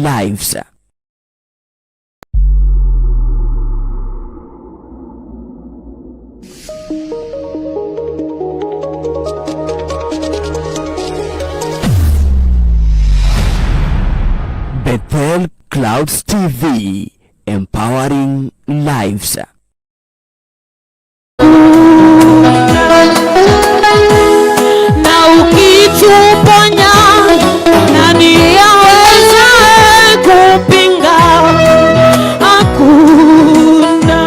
lives. Bethel Clouds TV, empowering lives. Na ukituponya, nani aweza kupinga? Hakuna.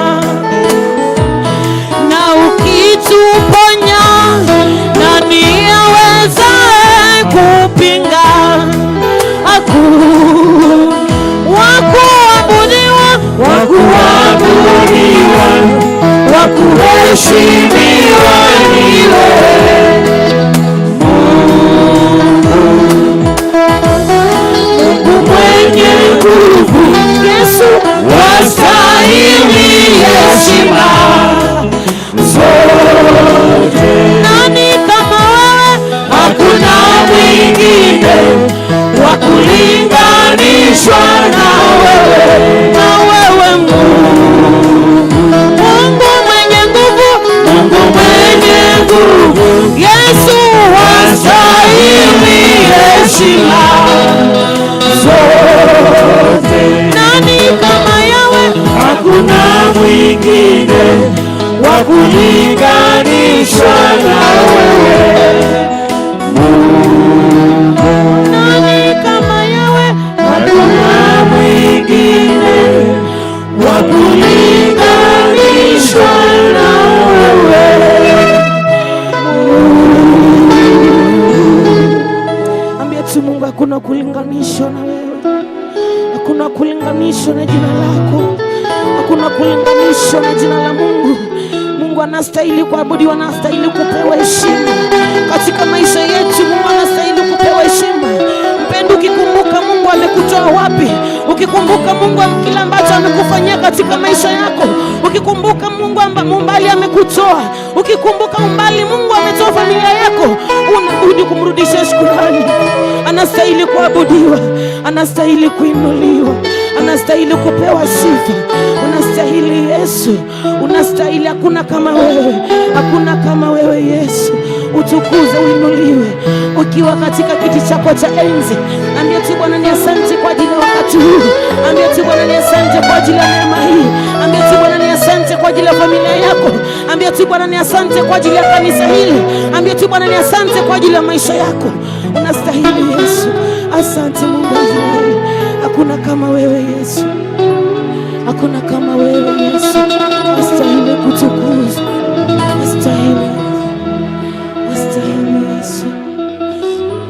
Na ukituponya, nani aweza kupinga? Hakuna. Wakuabudiwa, wakuabudiwa, wakuheshimiwa ni wewe Mungu, Mungu mwenye nguvu. Yesu wastahili heshima zote. Nani kama wewe? Hakuna mwingine wa kulinganishwa na wewe, na wewe Mungu mwenye nguvu, Mungu mwenye nguvu. Yesu wastahili heshima zote. Nani kama yawe? Hakuna mwingine wa kulinganishwa na wewe Mungu. Nani kama yawe? Hakuna mwingine wa kulinganishwa na wewe Mungu. Ambia tu Mungu, hakuna kulinganishwa na wewe, hakuna kulinganishwa na jina lako, hakuna kulinganishwa na jina la Mungu. Mungu anastahili kuabudiwa, anastahili kupewa heshima katika maisha yetu. Mungu anastahili kupewa heshima. Mpendo, ukikumbuka Mungu amekutoa wapi, ukikumbuka Mungu kila ambacho amekufanyia katika maisha yako, ukikumbuka Mungu umbali amekutoa, ukikumbuka umbali Mungu ametoa familia yako, unabudi kumrudisha shukrani. Anastahili kuabudiwa, anastahili kuinuliwa, anastahili kupewa sifa. Unastahili Yesu, unastahili. Hakuna kama wewe, hakuna kama wewe Yesu. Utukuze, uinuliwe ukiwa katika kiti chako cha enzi. Ambia tu Bwana ni asante kwa ajili ya wakati huu. Ambia tu Bwana ni asante kwa ajili ya neema hii. Ambia tu Bwana ni asante kwa ajili ya familia yako. Ambia tu Bwana ni asante kwa ajili ya kanisa hili. Ambia tu Bwana ni asante kwa ajili ya maisha yako. Unastahili Yesu. Asante Mungu wa Israeli. Hakuna kama wewe Yesu, hakuna kama wewe Yesu. Astahili kutukuzwa, astahili, astahili Yesu,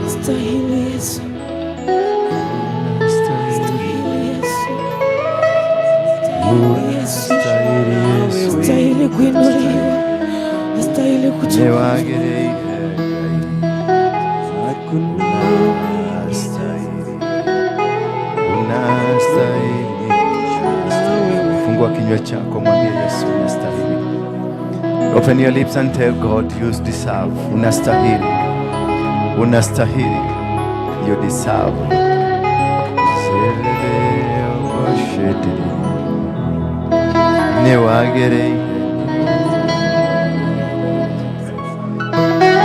astahili Yesu, astahili Yesu, astahili Yesu, astahili kuinuliwa, astahili kutukuzwa. Fungua kinywa chako, mwambie Yesu unastahili. Open your lips and tell God you deserve. Unastahili, unastahili, you deserve.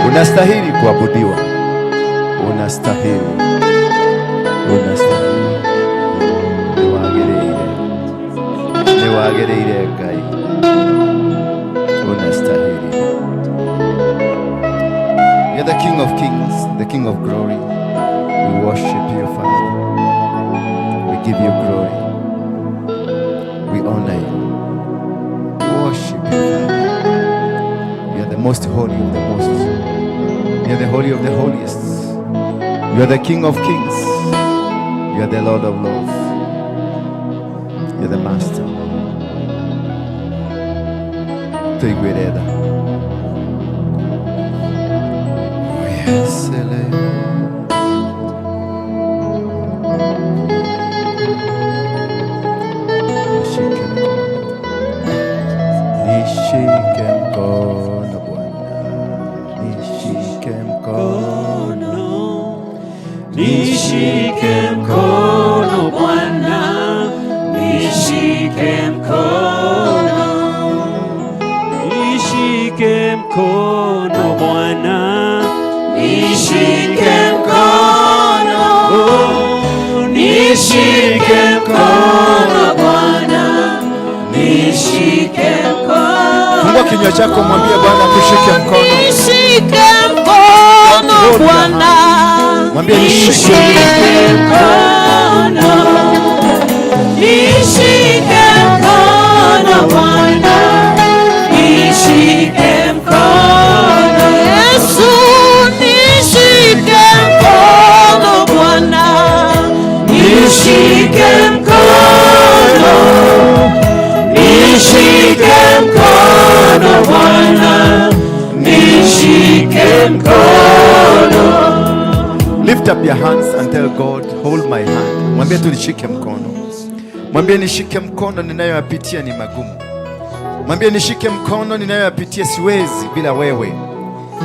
Unastahili kuabudiwa, unastahili, unastahili. Wagereire Ngai, unastahili. You're the King of Kings, the King of Glory. We worship you, Father. We give you glory. We honor you. We worship you, Father. You are the most holy of the most. You are the holy of the holiest. You are the King of Kings. You are the Lord of Lords. You are the Master. Tuiguereda. Oh yes, nishike mkono Bwana, nishike mkono, nishike mkono nishike mkono Bwana, nishike mkono. Fungua kinywa chako, mwambie Bwana kushike mkono. Nishike mkono Bwana, mwambie nishike mkono. Nishike mkono Bwana, nishike mkono. Yesu, nishike mkono Bwana, nishike mkono. Nishike mkono Bwana, nishike mkono. Lift up your hands and tell God, hold my hand. Mwambie tu nishike mkono. Mwambie nishike mkono, ninayoyapitia ni magumu. Mwambie nishike mkono, ninayoyapitia siwezi bila wewe.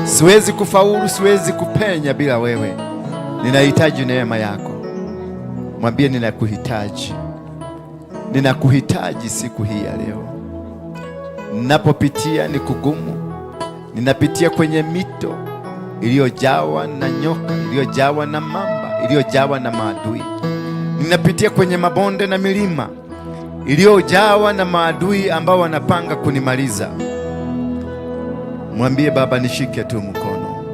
Siwezi kufaulu, siwezi kupenya bila wewe. Ninahitaji neema yako. Mwambie ninakuhitaji. Ninakuhitaji siku hii ya leo. Ninapopitia ni kugumu. Ninapitia kwenye mito iliyojawa na nyoka, iliyojawa na mamba, iliyojawa na maadui. Ninapitia kwenye mabonde na milima iliyojawa na maadui ambao wanapanga kunimaliza. Mwambie Baba nishike tu mkono.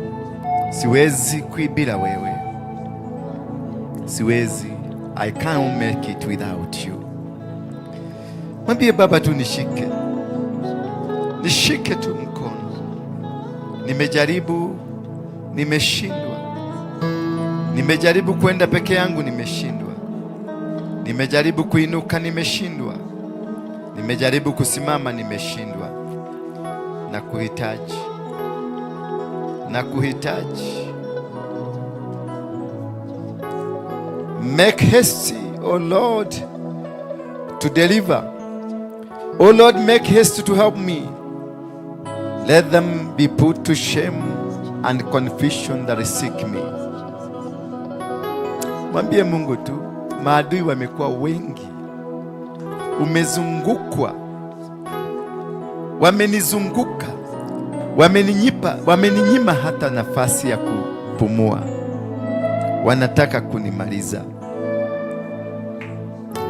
Siwezi kuibila wewe. Siwezi. I can't make it without you. Mwambie Baba tu nishike. Nishike tu mkono. Nimejaribu, nimeshindwa. Nimejaribu kwenda peke yangu, nimeshindwa. Nimejaribu kuinuka, nimeshindwa. Nimejaribu kusimama, nimeshindwa. Nakuhitaji. Nakuhitaji. Make haste, O Lord, to deliver. O Lord, make haste to help me. Let them be put to shame and confusion that seek me. Mwambie Mungu tu, maadui wamekuwa wengi. Umezungukwa. Wamenizunguka. Wameninyima hata nafasi ya kupumua. Wanataka kunimaliza.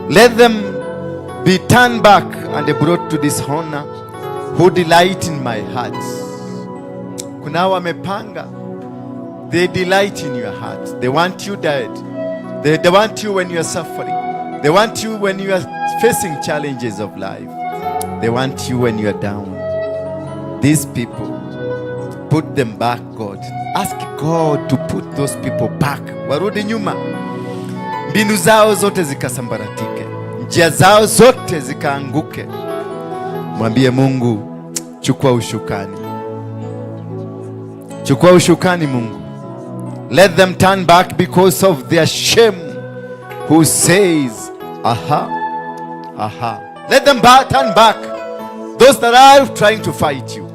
Let them be turned back and brought to dishonor who delight in my heart. Kuna wamepanga. They delight in your heart. They want you dead. They want you when you are suffering. They want you when you are facing challenges of life. They want you when you are down. These people, put them back, God. Ask God to put those people back. Warudi nyuma. Mbinu zao zote zikasambaratike. Njia zao zote zikaanguke. Mwambie Mungu, chukua ushukani. Chukua ushukani Mungu. Let them turn back because of their shame. Who says, aha, aha. Let them turn back. Those that are trying to fight you.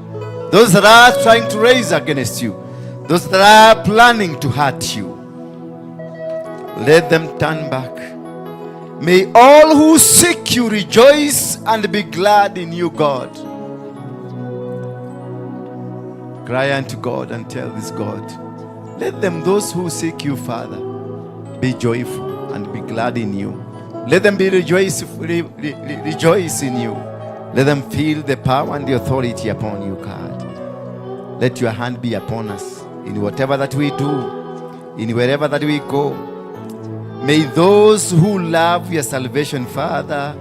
Those that are trying to raise against you. Those that are planning to hurt you. Let them turn back. May all who seek you rejoice and be glad in you, God. Cry unto God and tell this God. Let them, those who seek you, Father, be joyful and be glad in you. Let them be rejoice in you. Let them feel the power and the authority upon you, God. Let your hand be upon us in whatever that we do, in wherever that we go. May those who love your salvation, Father,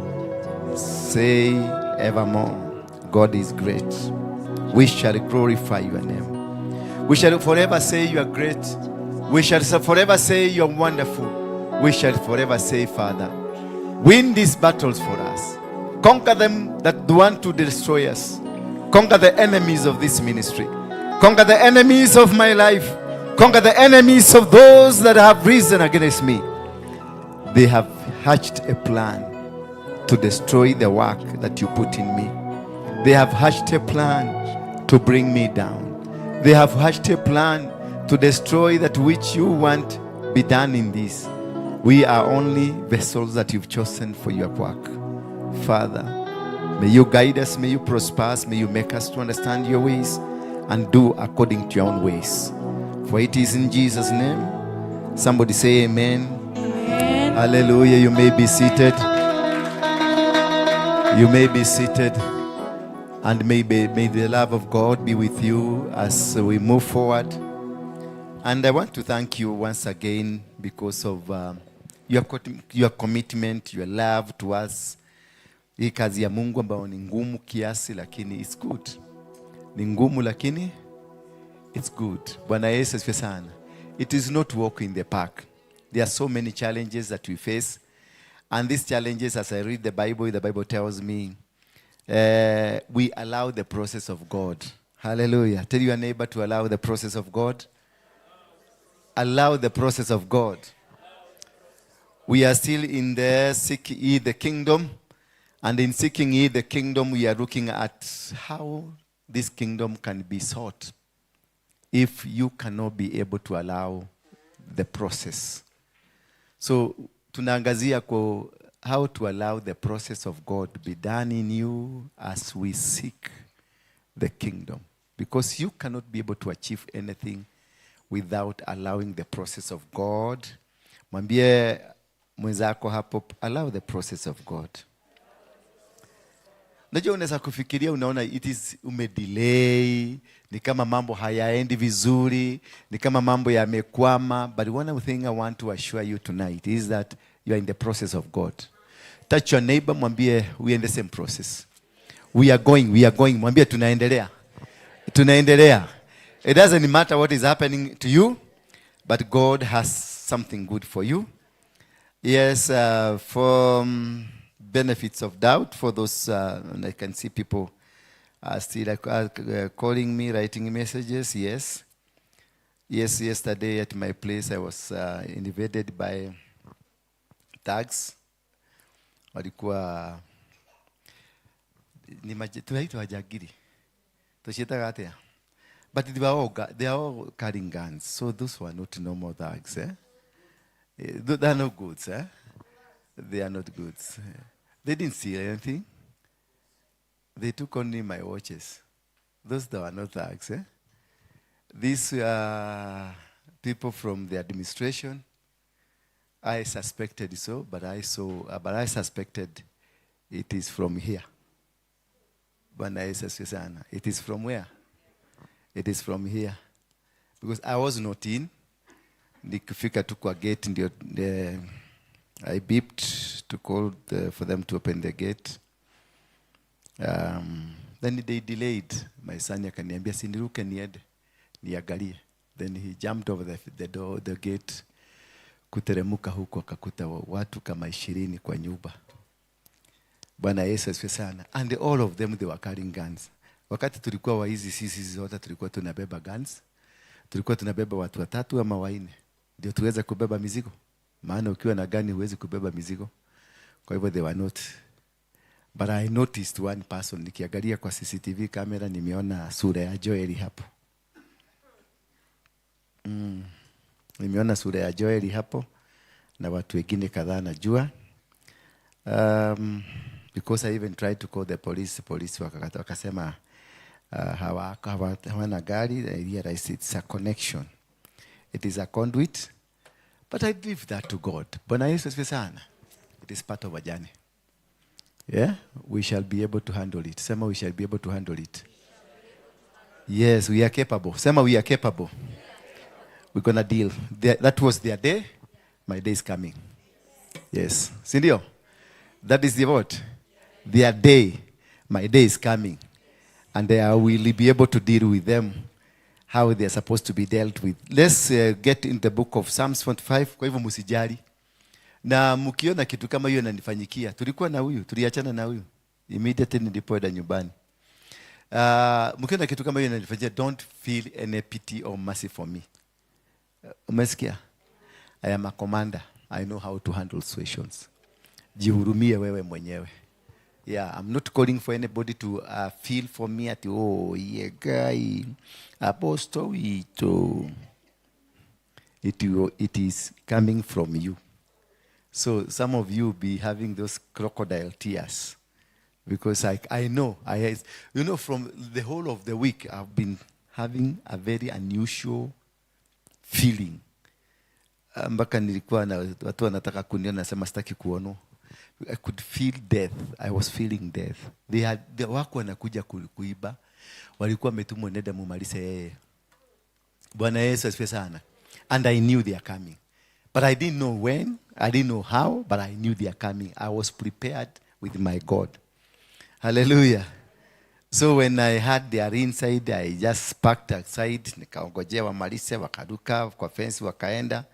say evermore, God is great. We shall glorify your name. We shall forever say you are great. We shall forever say you are wonderful. We shall forever say, Father, win these battles for us. Conquer them that want to destroy us. Conquer the enemies of this ministry. Conquer the enemies of my life. Conquer the enemies of those that have risen against me. They have hatched a plan to destroy the work that you put in me. They have hatched a plan to bring me down. They have hatched a plan to destroy that which you want be done in this. We are only vessels that you've chosen for your work. Father, may you guide us, may you prosper us, may you make us to understand your ways and do according to your own ways. For it is in Jesus' name. Somebody say amen. Amen. Hallelujah. You may be seated. You may be seated. And may the love of God be with you as we move forward. And I want to thank you once again because of your commitment, your love to us. Hii kazi ya Mungu ambayo ni ngumu kiasi lakini it's good. Ni ngumu lakini it's good. Bwana Yesu asifiwe sana. It is not walk in the park. There are so many challenges that we face. And these challenges, as I read the Bible tells me, we allow the process of God. Hallelujah. Tell your neighbor to allow the process of God. Allow the process of God. We are still in the seek ye the kingdom. And in seeking ye the kingdom, we are looking at how this kingdom can be sought if you cannot be able to allow the process. So, tunaangazia kwa how to allow the process of God to be done in you as we seek the kingdom. Because you cannot be able to achieve anything without allowing the process of God. Mwambie mwenzako hapo, allow the process of God. Najua unaweza kufikiria unaona it is umedelay, ni kama mambo hayaendi vizuri, ni kama mambo yamekwama, but one thing I want to assure you tonight is that you are in the process of God. Touch your neighbor, mwambie we are in the same process. We are going, mwambie tunaendelea. Tunaendelea. It doesn't matter what is happening to you, but God has something good for you. Yes, for benefits of doubt for those, and I can see people still calling me, writing messages. Yes, yesterday at my place I was invaded by thugs. Walikuwa tunaitwa wajagiri. Tushitaga atia. But they are all carrying guns. So those were not normal thugs. They are not goods. They are not goods. They didn't see anything. They took only my watches. Those that were not thugs. These people from the administration. I suspected so, but I suspected it is from here. It is from where? It is from here. Because I was not in. Nikifika tu kwa gate ndio I beeped to call for them to open the gate. Then they delayed. My son akaniambia siniruke niende niangalie. Then he jumped over the gate. Kuteremuka huko akakuta watu kama 20 kwa nyumba. Bwana Yesu asifiwe sana. And all of them they were carrying guns. Wakati tulikuwa waizi sisi zote tulikuwa tunabeba guns. Tulikuwa tunabeba watu 3 ama 4 ndio tuweze kubeba mizigo. Maana ukiwa na gani huwezi kubeba mizigo. Kwa hivyo they were not. But I noticed one person. Nikiangalia kwa CCTV camera nimeona sura ya Joel hapo. Nimeona sura ya Joel hapo. Na watu wengine kadhaa najua. Because I even tried to call the police. Police wakasema hawana gari. I realized it's a connection. It is a conduit. But I leave that to God. Bwana Yesu asifiwe sana. It is part of a journey. Yeah? We shall be able to handle it. Sema we shall be able to handle it. Yes, we are capable. Sema we are capable. We're going to deal. That was their day. My day is coming. Yes. Sindio? That is the word. Their day. My day is coming. And I will be able to deal with them. How they are supposed to be dealt with. Let's get in the book of Psalms 45. Kwa hivyo msijali. Na mkiona kitu kama hiyo inanifanyikia. Tulikuwa na huyu, tuliachana na huyu. Immediately nilipoenda nyumbani. Mkiona kitu kama hiyo inanifanyikia, don't feel any pity or mercy for me. Umesikia? I am a commander. I know how to handle situations. Jihurumie wewe mwenyewe. Yeah, I'm not calling for anybody to feel for me at yeah guy apostle it is coming from you. So some of you be having those crocodile tears because I know from the whole of the week I've been having a very unusual feeling mpaka nilikuwa na watu wanataka kuniona, nasema sitaki kuonwa. I could feel death. I was feeling death. They wako wanakuja kuiba. Walikuwa wametumwa nenda mumalize yeye. Bwana Yesu asifiwe sana. And I knew they are coming. But I didn't know when, I didn't know how, but I knew they are coming. I was prepared with my God. Hallelujah. So when I had their inside, I just parked outside, nikaongojea wamalize, wakaruka kwa fence wakaenda.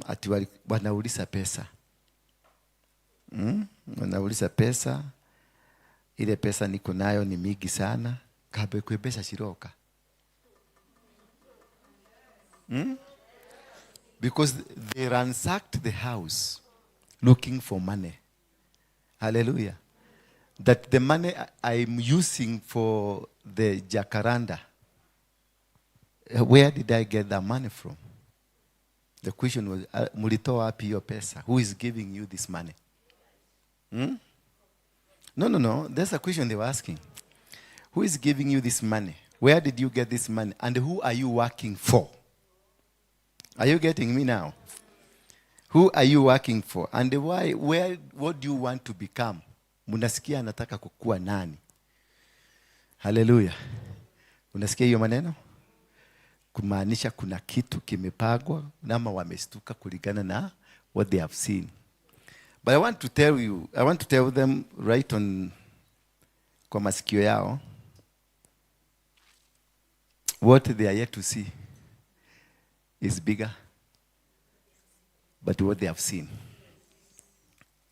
Ati wanauliza pesa. Wanauliza pesa. Ile pesa niko nayo ni mingi sana. Kabe kuebesha shiroka. Because they ransacked the house looking for money. Hallelujah. That the money I'm using for the jacaranda, where did I get that money from? The question was, mulitoa wapi hiyo pesa? Who is giving you this money? No. That's a question they were asking. Who is giving you this money? Where did you get this money? And who are you working for? Are you getting me now? Who are you working for? And why? Where? What do you want to become? Munasikia anataka kukua nani? Hallelujah. Unasikia hiyo maneno? Kumaanisha kuna kitu kimepagwa nama wamestuka kulingana na what they have seen. But I want to tell them right on kwa masikio yao what they are yet to see is bigger, but what they have seen.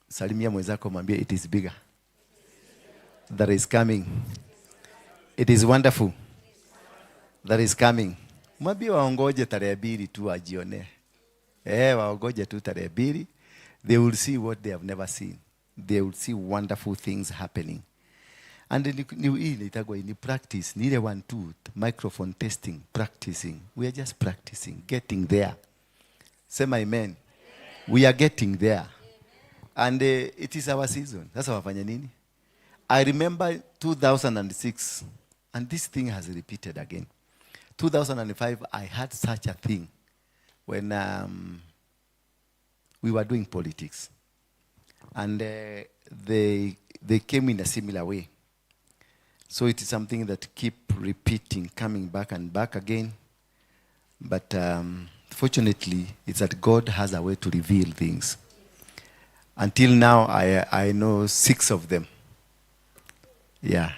Salimia mwenzako mwambie it is bigger. That is coming. It is wonderful. That is coming. Mwambie waongoje tarehe 2 tu ajione. Waongoje tu tarehe 2. They will see what they have never seen. They will see wonderful things happening. And ni practice. Ni ile 1, 2 microphone testing, practicing. We are just practicing, getting there. Sema amen. We are getting there. And it is our season. Sasa wafanya nini? I remember 2006, and this thing has repeated again. 2005, I had such a thing when we were doing politics. And they came in a similar way. So it is something that keep repeating, coming back and back again. But fortunately, it's that God has a way to reveal things. Until now, I know 6 of them. Yeah,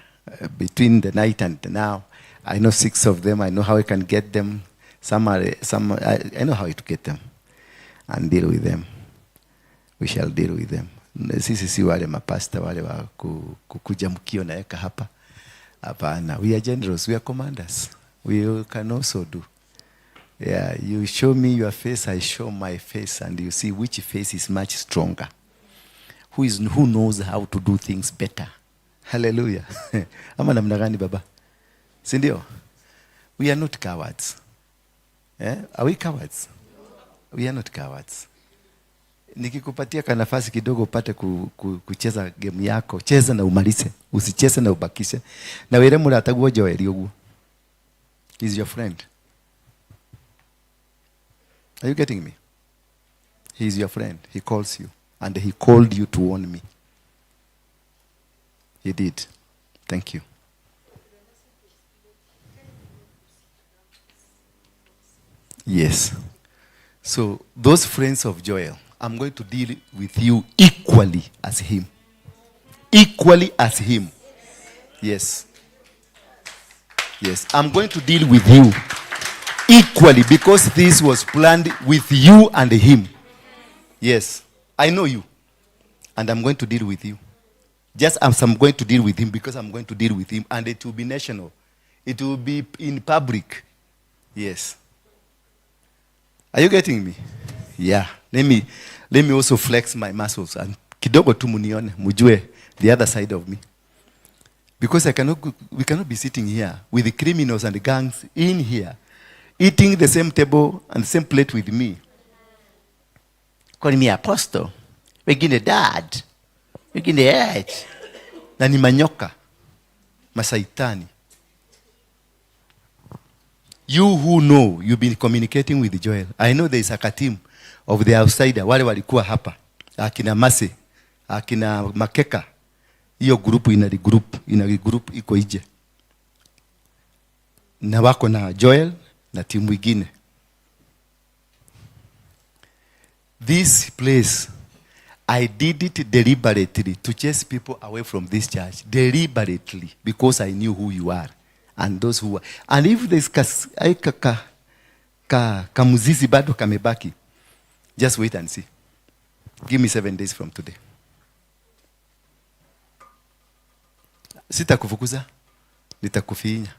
between the night and now, I know 6 of them. I know how I can get them. I know how to get them and deal with them. We shall deal with them. Sisi si wale mapasta wale wa kukuja mkio na eka hapa. Hapana, we are generals, we are commanders. We can also do. Yeah, you show me your face, I show my face, and you see which face is much stronger. Who knows how to do things better. Hallelujah. Ama namna gani baba? Si ndio? We are not cowards. Are we cowards? We are not cowards. Nikikupatia ka nafasi kidogo upate kucheza game yako, cheza na umalize, usicheze na ubakishe. Na were murataguo Joel yoguo. He's your friend. Are you getting me? He's your friend. He calls you. And he called you to warn me. He did. Thank you. Yes. So those friends of Joel, I'm going to deal with you equally as him. Equally as him. Yes. Yes. I'm going to deal with you equally because this was planned with you and him. Yes. I know you. And I'm going to deal with you. Just as I'm going to deal with him because I'm going to deal with him. And it will be national. It will be in public. Yes. Are you getting me? Yeah. Let me also flex my muscles. And kidogo tu munione, mujue the other side of me. Because we cannot be sitting here with the criminals and the gangs in here, eating the same table and the same plate with me. Calling me apostle. Wengine dad. Wengine age. Na ni manyoka. Masaitani. You who know, you've been communicating with Joel. I know there is a team of the outsider. Wale walikuwa hapa. Akina Mase, akina Makeka. Hiyo group iko ije. Na wako na Joel na timu ingine. This place, I did it deliberately to chase people away from this church. Deliberately. Because I knew who you are. And those who are. And if there's kamuzizi bado kamebaki, just wait and see. Give me 7 days from today. Sitakufukuza, nitakufinya.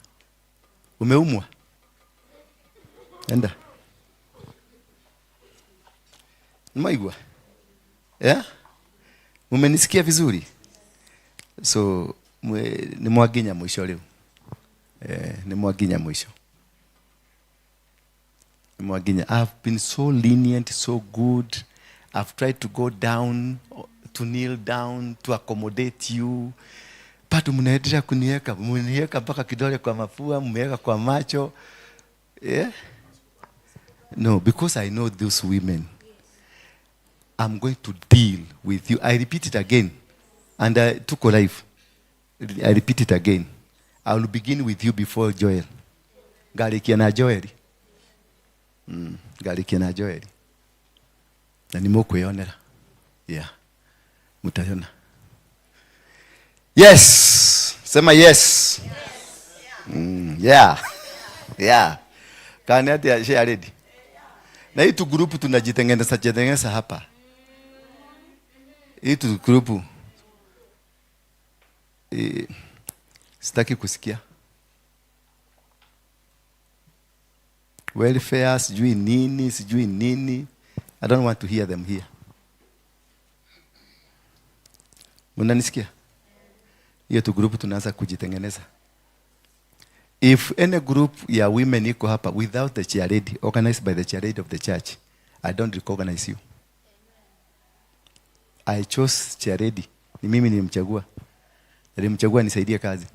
Umeumwa? Enda. Mwaigwa? Yeah? Mumenisikia vizuri? So, ni mwaginya mwisho leo. Ni mwaginya mwisho. Ni mwaginya. I've been so lenient, so good. I've tried to go down, to kneel down, to accommodate you. Bado mnaendelea kuniweka, mniweka mpaka kidole kwa mapua, mmeweka kwa macho. Yeah? No, because I know those women. I'm going to deal with you. I repeat it again. And I took a life. I repeat it again. I will begin with you before Joel. Garikia na Joel. Garikia na Joel. Na nimokuyonera. Yeah. Mutayona. Yes. Sema yes. Yeah. Yeah. Kanati ya share ready. Na hii tu grupu tunajitengeneza hapa. Hii tu grupu. Sitaki kusikia. Welfare, sijui nini. I don't want to hear them here. Mnanisikia? Hiyo tu group tunaanza kujitengeneza. If any group ya women iko hapa without the chair lady, organized by the chair lady of the church, I don't recognize you. I chose chair lady. Ni mimi nilimchagua. Nilimchagua nisaidie kazi.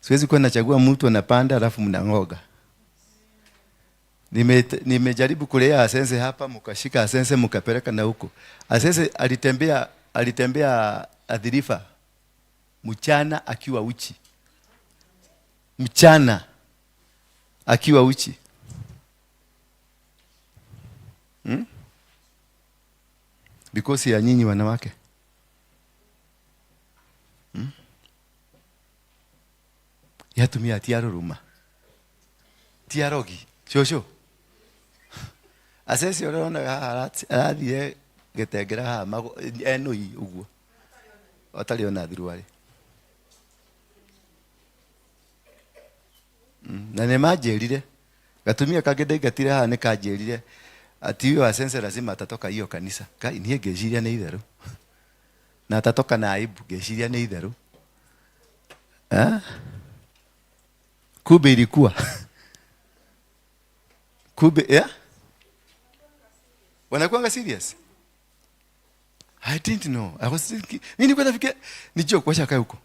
Siwezi kuwa nachagua mtu anapanda alafu mnangoga. Nimejaribu kulea Asense hapa, mkashika Asense mkapeleka na huko. Asense alitembea adhirifa mchana akiwa uchi. Mchana akiwa uchi. Because ya nyinyi wanawake. Yatumia tiaro ruma. Tiarogi. Shosho. Asesi orona athie getengera ha mago enui uguo. Otari ona thiruari. Na ne majerire. Gatumia kagede gatire ha ne kajerire. Ati huyo Asense lazima atatoka hiyo kanisa. Kai niye geshiria ne itheru. Na atatoka na aibu geshiria ne itheru. Kube ilikuwa. Kube, yeah? Wanakuanga serious? I didn't know. I was thinking, nilikuwa nafikia ni joke, wacha kae huko.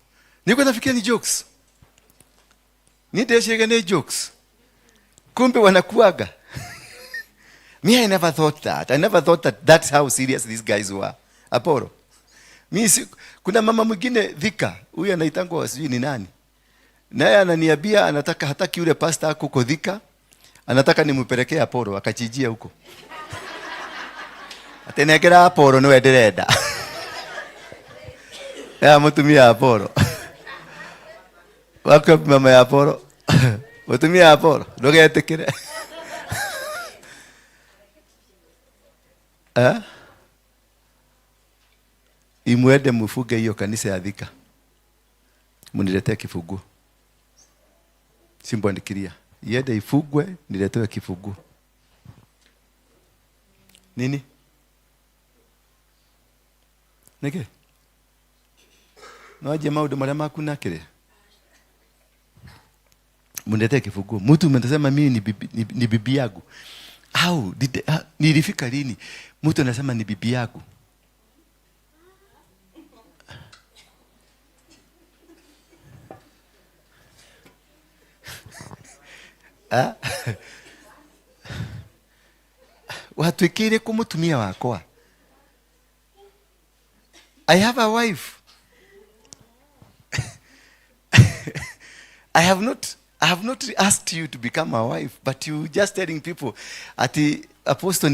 Nilikuwa nafikia ni jokes. Nitashega ni jokes. Kumbe wanakuaga. Me, I never thought that. I never thought that that's how serious these guys were. Aporo. Kuna mama mwingine Dhika, huyu anaitangwa sijui ni nani. Naye ananiambia anataka hataki yule pastor huko Dhika. Anataka nimpelekee Aporo akachijia huko. Atenekera Aporo no endereda. Ya mutumia Aporo. Wako mama ya Aporo. Mutumia Aporo ndogetekere. Imwende mfuge hiyo kanisa ya Thika. Muniletee kifunguo. Simbo ndikiria. Yende ifugwe niletewe kifunguo. Nini? Neke? Noaje maudu maria maku nakire. Muniletee kifunguo. Mtu mtasema mimi ni bibi yangu. Au nilifika lini? Mtu anasema ni bibi yangu. Watuikire kumutumia wakwa. I have a wife. I have not asked you to become a wife, but you just telling people ati apostle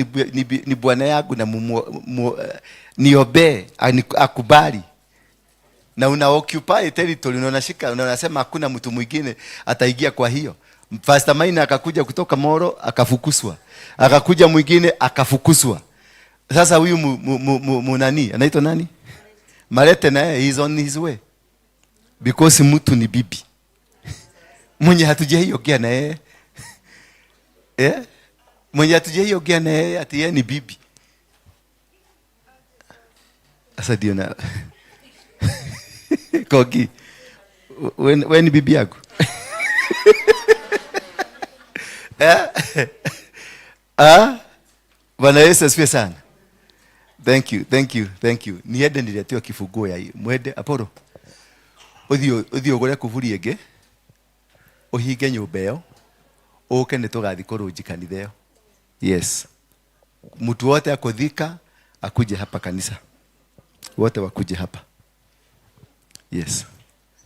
ni bwana yangu na niobe akubali. Na una occupy territory, na unashika, na unasema hakuna mtu mwingine ataingia kwa hiyo. Pastor Maina akakuja kutoka Moro akafukuswa. Akakuja mwingine akafukuswa. Sasa huyu nani? Anaitwa nani? Marete naye he is on his way. Because mtu ni bibi. Mwenye hatujahiogea na yeye. Mwenye hatujahiogea na yeye ati yeye ni bibi. Sasa ndio na Kogi. Wewe ni bibi yako? Bwana Yesu asifiwe sana. Thank you. Niende niletiwa kifunguo ya hii. Mwende Aporo. Uthio gore kuvurienge. Uhinge nyumba ĩyo. Uke nitugathi kurunji kanitha ĩyo. Yes. Mtu wote akodhika akuje hapa kanisa. Wote wakuje hapa. Yes.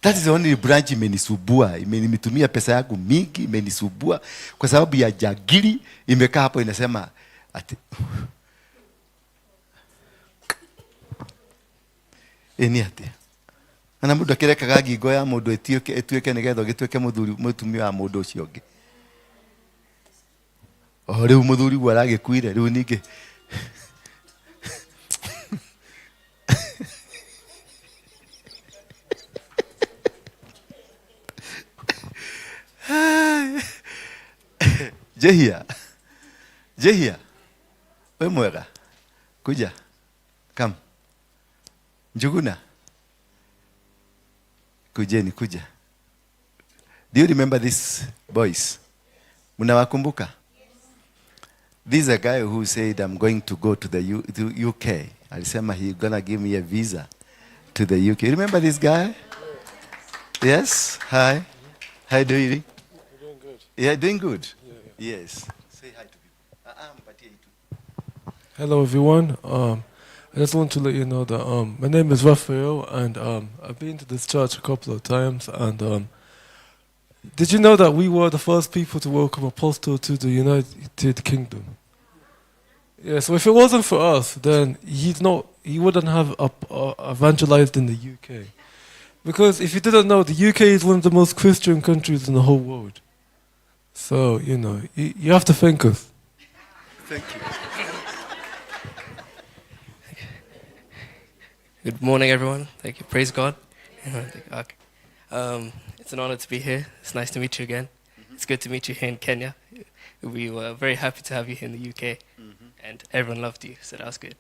That is the only branch imenisubua. Imenitumia pesa yangu mingi, imenisubua kwa sababu ya jagiri imekaa hapo inasema ati eni ati ana mundu akirekaga ngingo ya mundu etuike nigetha gituike mutumia wa mundu ucio ungi. Riu muthuri gwa aragikuire riu ningi Jehia. We mwega. Kuja. Come. Njuguna. Kuja. Do you remember these boys? Munawakumbuka? This is a guy who said, I'm going to go to the UK. Alisema he's gonna give me a visa to the UK. You remember this guy? Yes? Hi. How are you doing? Doing good. Yeah, doing good? Yeah. Yes. Say hi to people. Hello, everyone. I just want to let you know that my name is Raphael, and I've been to this church a couple of times. And did you know that we were the first people to welcome Apostle to the United Kingdom? Yeah. So if it wasn't for us, then he wouldn't have evangelized in the UK. Because if you didn't know, the UK is one of the most Christian countries in the whole world. So, you have to thank us. Thank you. Good morning, everyone. Thank you. Praise God. It's an honor to be here. It's nice to meet you again. It's good to meet you here in Kenya. We were very happy to have you here in the UK. And everyone loved you, so that was good.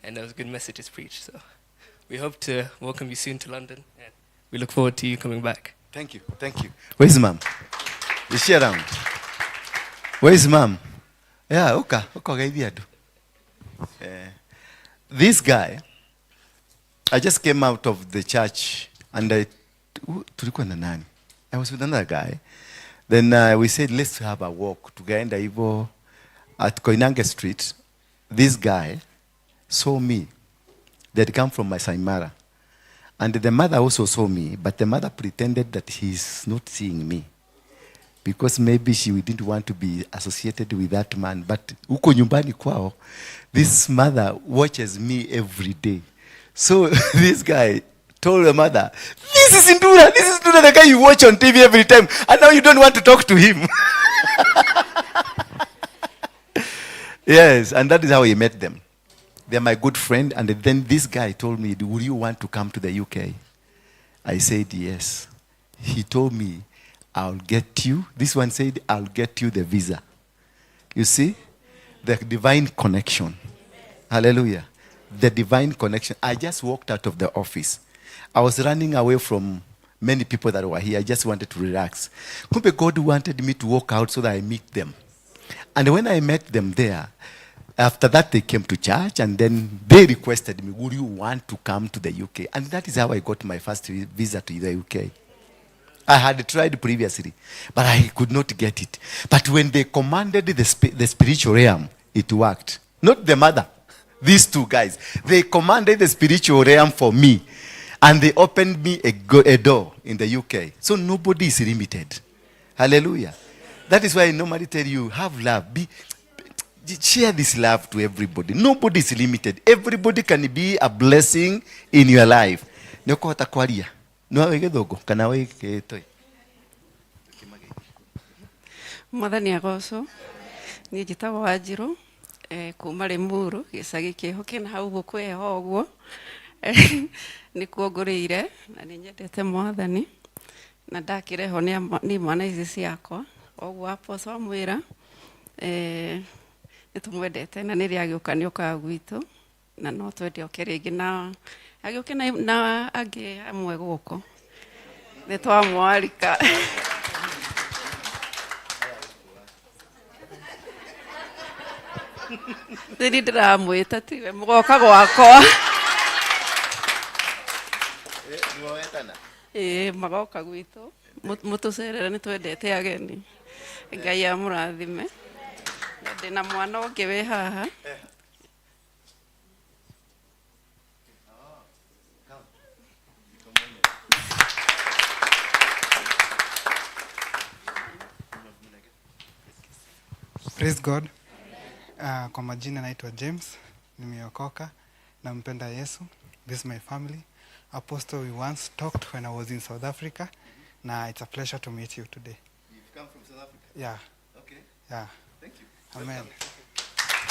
And there was good messages preached. So we hope to welcome you soon to London. And we look forward to you coming back. Thank you. Where's mom? Is she around? Where's mom? Yeah, okay. This guy, I just came out of the church and I was with another guy. Then we said, let's have a walk together at Koinange Street. This guy saw me. They'd come from Masai Mara. And the mother also saw me, but the mother pretended that he's not seeing me. Because maybe she didn't want to be associated with that man. But uko nyumbani kwao, this mother watches me every day. So this guy told the mother, this is Ndura, the guy you watch on TV every time, and now you don't want to talk to him. Yes, and that is how he met them. They're my good friend, and then this guy told me, would you want to come to the UK? I said yes. He told me, I'll get you. This one said, I'll get you the visa. You see? The divine connection. Hallelujah. The divine connection. I just walked out of the office. I was running away from many people that were here. I just wanted to relax. God wanted me to walk out so that I meet them. And when I met them there, after that they came to church and then they requested me, would you want to come to the UK? And that is how I got my first visa to the UK. I had tried previously, but I could not get it. But when they commanded the spiritual realm, it worked. Not the mother. These two guys. They commanded the spiritual realm for me. And they opened me a door in the UK. So nobody is limited. Hallelujah. That is why I normally tell you, have love. Share this love to everybody. Nobody is limited. Everybody can be a blessing in your life. Nyoko watakwaria. Nwawe githogo kana we kitoi. Mwathani agoco ni njitagwo Wanjiru kuma Limuru gicagi kiho kina hau gukweho uguo ni kuongurire na ni nyendete Mwathani na ndakireho ni mwana ici ciakwa uguo apostle amwira ni tumwendete na ni riagiuka ni uka gwitu na no twende oke ringi na agiuke na angi amwe guko ni twamwarika Nini ndiramwita tiwe mugoka gwakwa magoka gwitu mutucerere ni twendete ageni Ngai amurathime ndina mwana ungi wi haha Praise God. Kwa majina naitwa James, nimeokoka, nampenda Yesu. This is my family. Apostle, we once talked when I was in South Africa. Now it's a pleasure to meet you today. You've come from South Africa? Yeah. Okay. Yeah. Thank you. Amen.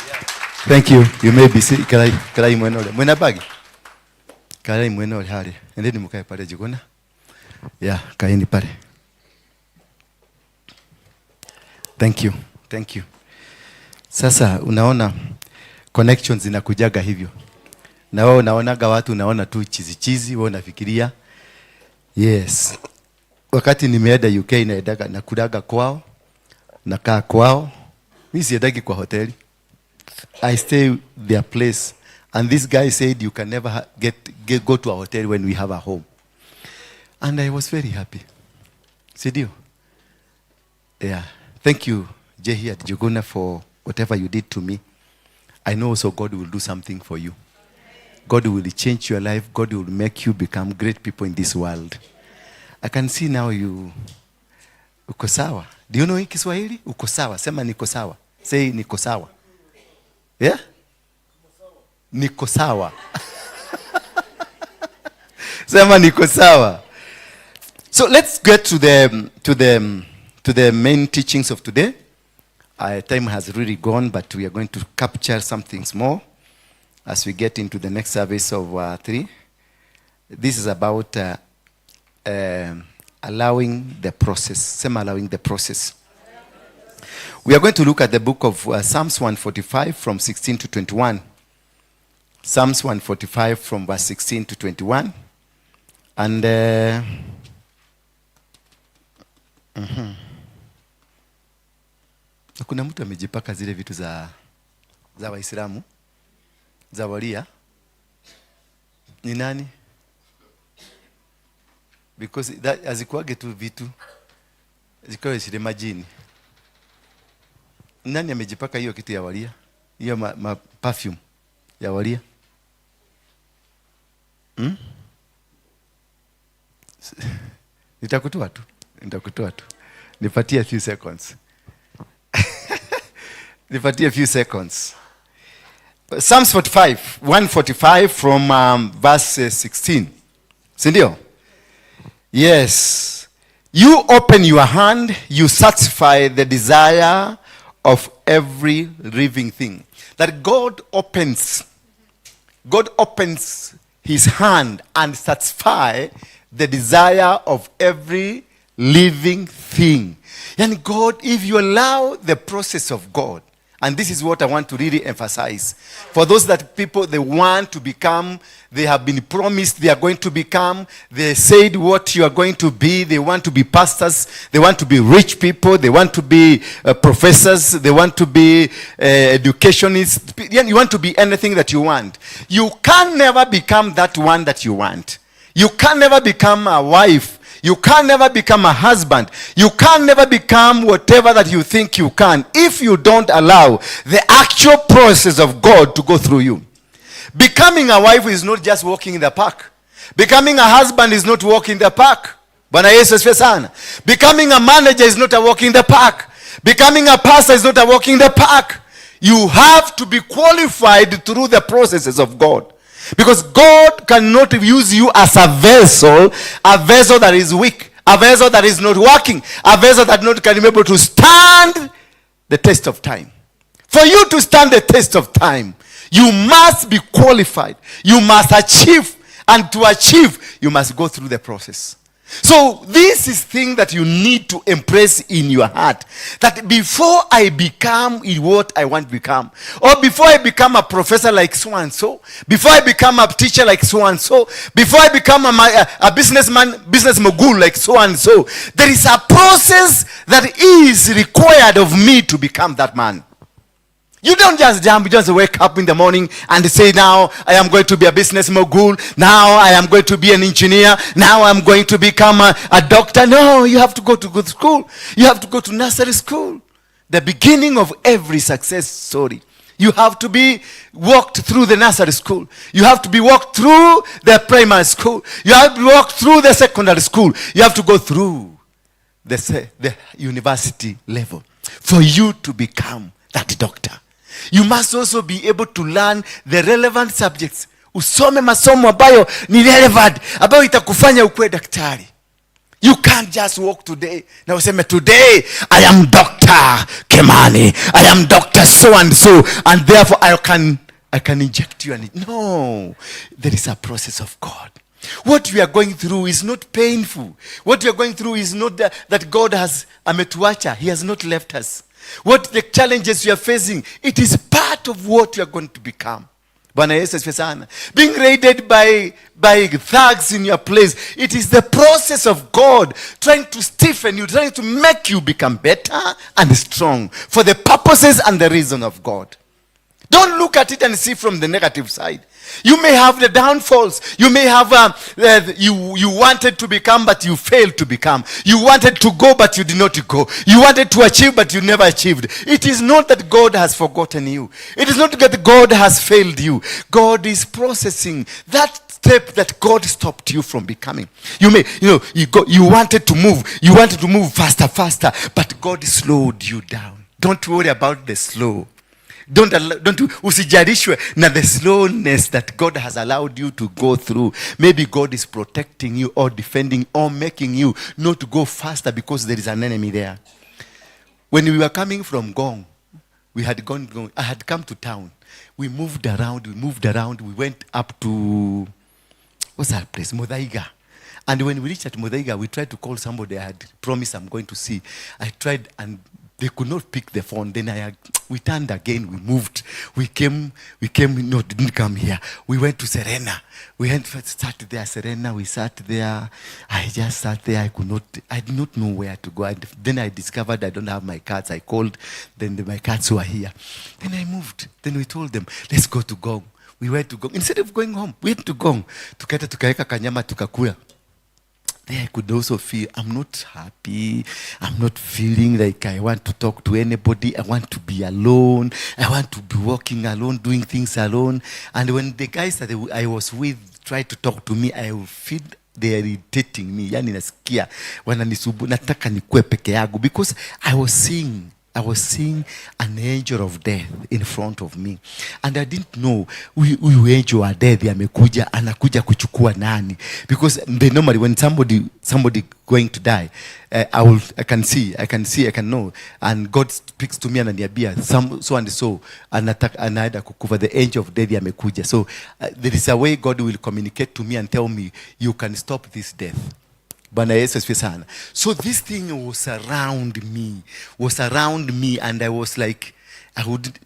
Yeah. Thank you. You may be seated. Karai mwenole. Mwena bagi? Karai mwenole hali. Endeni mukae pale jikona. Yeah, kaeni pale. Thank you. Thank you. Sasa unaona connections zinakujaga hivyo. Na wewe unaonaga watu unaona tu chizi wewe unafikiria. Yes. Wakati nimeenda UK naendaga nakulaga kwao, nakaa kwao. Mimi siendagi kwa hoteli. I stay their place. And this guy said you can never go to a hotel when we have a home. And I was very happy. Sidio? Yeah. Thank you, Jehi at Jogona, for whatever you did to me. I know also God will do something for you. God will change your life. God will make you become great people in this world. I can see now you uko sawa. Do you know in Kiswahili? Uko sawa. Sema niko sawa. Say niko sawa. Yeah? Niko sawa. Sema niko sawa. So let's get to the main teachings of today. Time has really gone, but we are going to capture some things more as we get into the next service of 3. This is about allowing the process. Same allowing the process. We are going to look at the book of Psalms 145 from 16 to 21. Psalms 145 from verse 16 to 21. And kuna mtu amejipaka zile vitu za Waislamu za walia. Ni nani? Because that azikuage tu vitu zikawe zile majini. Nani amejipaka hiyo kitu ya walia? Hiyo perfume ya walia? Nitakutoa tu. Nipatie a few seconds. Nipatie a few seconds. Psalms 145 from verse 16. Sindio? Yes. You open your hand, you satisfy the desire of every living thing. That God opens his hand and satisfy the desire of every living thing. And God, if you allow the process of God, and this is what I want to really emphasize. For those that people, they want to become, they have been promised they are going to become, they said what you are going to be, they want to be pastors, they want to be rich people, they want to be professors, they want to be educationists, you want to be anything that you want. You can never become that one that you want. You can never become a wife. You can never become a husband. You can never become whatever that you think you can if you don't allow the actual process of God to go through you. Becoming a wife is not just walking in the park. Becoming a husband is not walking in the park. Bwana Yesu asifiwe sana. Becoming a manager is not a walk in the park. Becoming a pastor is not a walk in the park. You have to be qualified through the processes of God. Because God cannot use you as a vessel that is weak, a vessel that is not working, a vessel that not can be able to stand the test of time. For you to stand the test of time, you must be qualified. You must achieve. And to achieve, you must go through the process. So this is thing that you need to impress in your heart. That before I become what I want to become, or before I become a professor like so-and-so, before I become a teacher like so-and-so, before I become a business mogul like so-and-so, there is a process that is required of me to become that man. You don't just jump, you just wake up in the morning and say, now I am going to be a business mogul. Now I am going to be an engineer. Now I'm going to become a doctor. No, you have to go to good school. You have to go to nursery school. The beginning of every success story. You have to be walked through the nursery school. You have to be walked through the primary school. You have to walk through the secondary school. You have to go through the university level for you to become that doctor. You must also be able to learn the relevant subjects. Usome masomo ambayo ni relevant, ambayo itakufanya ukuwe daktari. You can't just walk today. Na useme today I am Dr. Kemani. I am Dr. so and so, and therefore I can inject you. No, there is a process of God. What we are going through is not painful. What we are going through is not that God has ametuacha. He has not left us. What the challenges you are facing, it is part of what you are going to become. Bwana Yesu asifiwe sana. Being raided by thugs in your place, it is the process of God trying to stiffen you, trying to make you become better and strong for the purposes and the reason of God. Don't look at it and see from the negative side. You may have the downfalls. You may have you wanted to become but you failed to become. You wanted to go but you did not go. You wanted to achieve but you never achieved. It is not that God has forgotten you. It is not that God has failed you. God is processing that step that God stopped you from becoming. You wanted to move. You wanted to move faster, but God slowed you down. Don't worry about the slow. Don't usijarishwe na the slowness that God has allowed you to go through. Maybe God is protecting you or defending or making you not to go faster because there is an enemy there. When we were coming from Gong, I had come to town. We moved around. We went up to, what's that place? Muthaiga. And when we reached at Muthaiga, we tried to call somebody I had promised I'm going to see. I tried and they could not pick the phone. Then we turned again. We moved. We came. No, didn't come here. We went to Serena. We sat there, Serena. We sat there. I just sat there. I did not know where to go. And then I discovered I don't have my cards. I called. Then my cards were here. Then I moved. Then we told them, let's go to Gong. We went to Gong. Instead of going home, we went to Gong. Tukaenda tukaweka kanyama tukakula. There I could also feel I'm not happy. I'm not feeling like I want to talk to anybody. I want to be alone. I want to be walking alone, doing things alone. And when the guys that I was with tried to talk to me, I would feel they are irritating me. Yani nasikia wananisubu nataka nikuwe peke yangu because I was seeing an angel of death in front of me. And I didn't know huyu angel of death anakuja kuchukua nani. Because they normally when somebody going to die, I can know. And God speaks to me and ananiambia so and so anaenda kukufa, the angel of death amekuja. So there is a way God will communicate to me and tell me you can stop this death. Bwana Yesu asifiwe sana. So this thing was around me and I was like,